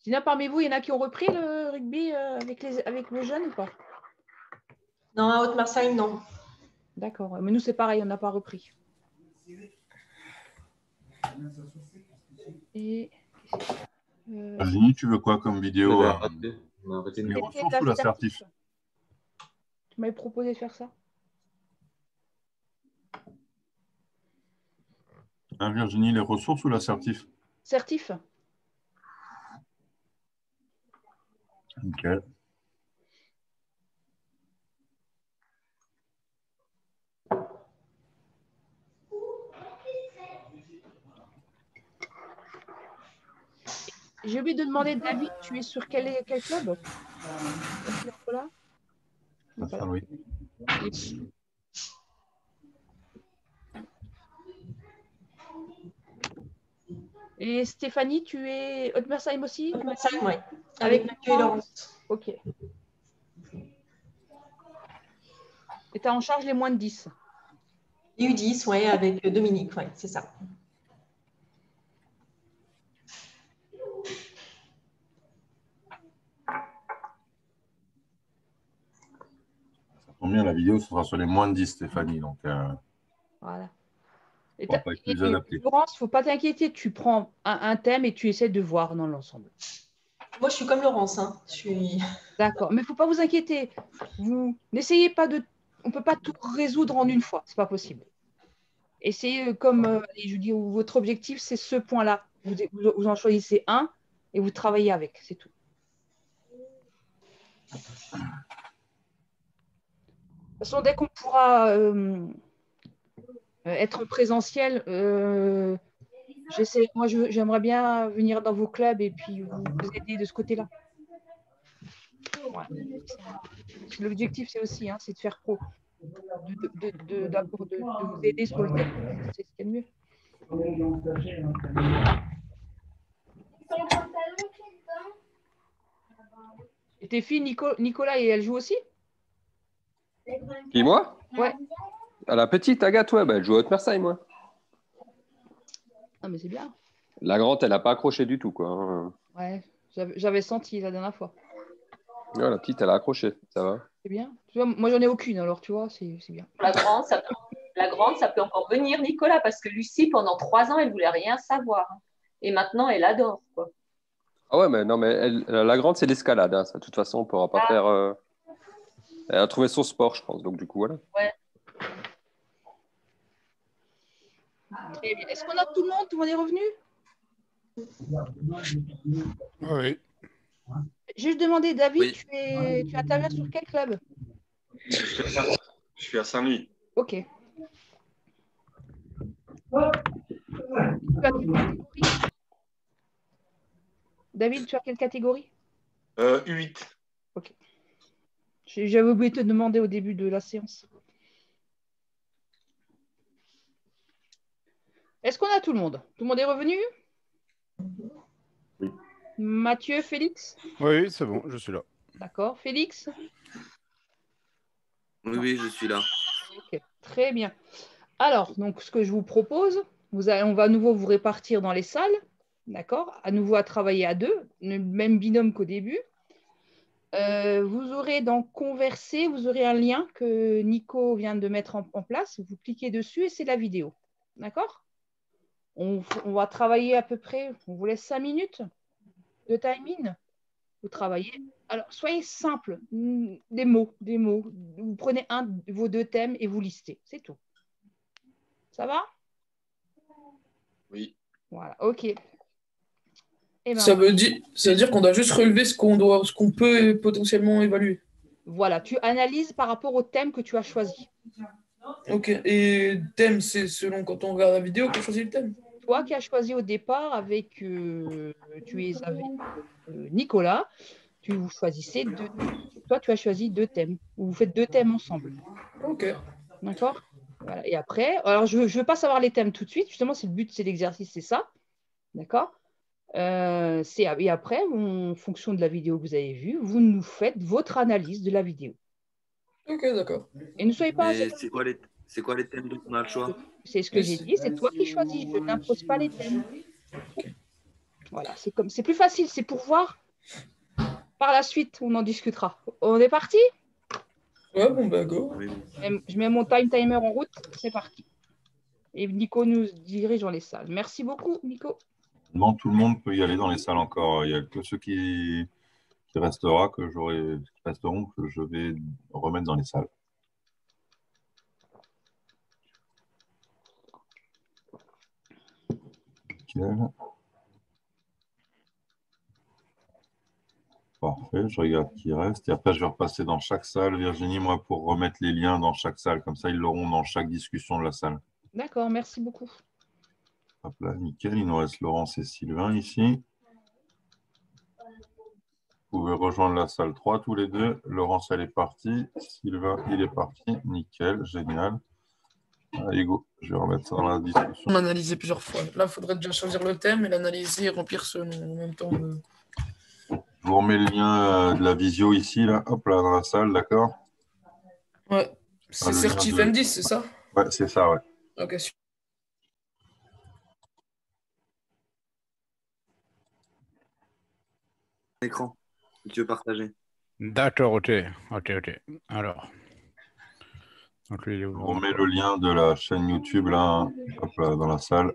Sinon, parmi vous, il y en a qui ont repris le rugby avec le jeune ou pas? Non, à Haute-Marseille, non. D'accord. Mais nous, c'est pareil, on n'a pas repris. Et Virginie, tu veux quoi comme vidéo? On a arrêté Les de- ressources ou l'assertif? tu m'avais proposé de faire ça. Hein, Virginie, les ressources ou l'assertif? Certif. Ok. J'ai oublié de demander, David, tu es sur quel club? Là Ça, oui. Et Stéphanie, tu es Haute-Mersheim aussi? Haute-Marseille, oui. Avec Mathieu et Laurence. Ok. Et tu as en charge les moins de 10? Les U10, oui, avec Dominique, oui, c'est ça. Combien la vidéo, ce sera sur les moins de 10, Stéphanie. Donc, Voilà. Et pas être plus adapté. Laurence, il ne faut pas t'inquiéter, tu prends un thème et tu essaies de voir dans l'ensemble. Moi, je suis comme Laurence. Hein. D'accord, mais il ne faut pas vous inquiéter. Vous n'essayez pas de... On ne peut pas tout résoudre en une fois, ce n'est pas possible. Essayez comme, je dis, votre objectif, c'est ce point-là. Vous en choisissez un et vous travaillez avec, c'est tout. De toute façon, dès qu'on pourra être en présentiel, moi, j'aimerais bien venir dans vos clubs et puis vous aider de ce côté-là. Ouais. L'objectif, c'est aussi, c'est de faire pro. De vous aider sur le terrain. C'est ce qu'il y a de mieux. Et tes filles, Nicolas, et elle joue aussi? Qui, moi? Ouais. À la petite, Agathe, ouais, elle joue à Haute-Marseille, moi. Ah, mais c'est bien. La grande, elle n'a pas accroché du tout, quoi. Ouais, j'avais senti la dernière fois. Ouais, la petite, elle a accroché, ça va. C'est bien. Tu vois, moi, j'en ai aucune, alors tu vois, c'est bien. La grande, ça peut encore venir, Nicolas, parce que Lucie, pendant 3 ans, elle ne voulait rien savoir. Et maintenant, elle adore, quoi. Ah ouais, mais non, mais la grande, c'est l'escalade. Hein. Ça, de toute façon, on ne pourra pas faire. Elle a trouvé son sport, je pense. Donc, du coup, voilà. Ouais. Très bien. Est-ce qu'on a tout le monde? Tout le monde est revenu? Oui. J'ai juste demandé, David, Oui. tu interviens sur quel club? Je suis à Saint-Louis. Ok. Tu as quelle catégorie? David, tu as quelle catégorie? U8. Ok. J'avais oublié de te demander au début de la séance. Est-ce qu'on a tout le monde? Tout le monde est revenu? Oui. Mathieu, Félix? Oui, c'est bon, je suis là. D'accord. Félix? Oui, je suis là. Ok, très bien. Alors, donc, ce que je vous propose, on va à nouveau vous répartir dans les salles, d'accord? À nouveau à travailler à deux, le même binôme qu'au début. Vous aurez dans Converser, vous aurez un lien que Nico vient de mettre en place. Vous cliquez dessus et c'est la vidéo, d'accord? On va travailler à peu près, on vous laisse 5 minutes de timing. Vous travaillez. Alors, soyez simple, des mots. Vous prenez un de vos 2 thèmes et vous listez, c'est tout. Ça va? Oui. Voilà, ok. Eh ben, Ça veut dire qu'on doit juste relever ce qu'on peut potentiellement évaluer. voilà, tu analyses par rapport au thème que tu as choisi. Ok, et thème, c'est selon quand on regarde la vidéo qu'on choisit le thème. Toi qui as choisi au départ avec, Nicolas, vous choisissez toi tu as choisi 2 thèmes, ou vous faites 2 thèmes ensemble. Ok. D'accord? Voilà. Et après, alors je ne veux pas savoir les thèmes tout de suite, justement, c'est le but, c'est l'exercice, c'est ça. D'accord? Et après, en fonction de la vidéo que vous avez vue, vous nous faites votre analyse de la vidéo. Ok, d'accord. Et ne soyez pas... Mais c'est quoi les thèmes dont on a le choix? C'est ce que j'ai dit, c'est toi qui choisis, je n'impose pas les thèmes. Voilà, c'est plus facile, c'est pour voir. Par la suite, on en discutera. On est parti? Ouais, bon, bah, go. Oui. Je mets mon timer en route, c'est parti. Et Nico nous dirige dans les salles. Merci beaucoup, Nico. Non, tout le monde peut y aller dans les salles encore. Il n'y a que ceux qui resteront que je vais remettre dans les salles. Nickel. Parfait, je regarde qui reste. Et après, je vais repasser dans chaque salle, Virginie, moi, pour remettre les liens dans chaque salle. Comme ça, ils l'auront dans chaque discussion de la salle. D'accord, merci beaucoup. Hop là, nickel. Il nous reste Laurence et Sylvain ici. Vous pouvez rejoindre la salle 3 tous les deux. Laurence, elle est partie. Sylvain, il est parti. Nickel, génial. Allez, go. Je vais remettre ça dans la discussion. On a analysé plusieurs fois. Là, il faudrait déjà choisir le thème et l'analyser et remplir ce en même temps. Je vous remets le lien de la visio ici, là. Hop là, dans la salle, d'accord? Ouais. C'est le Certif lien de- M10, c'est ça? Ouais, c'est ça, ouais. Ok, super. Écran, si tu veux partager. D'accord, ok. Alors. Donc, lui, il est Je ouvert. vous remets le lien de la chaîne YouTube, là. Hop là, dans la salle.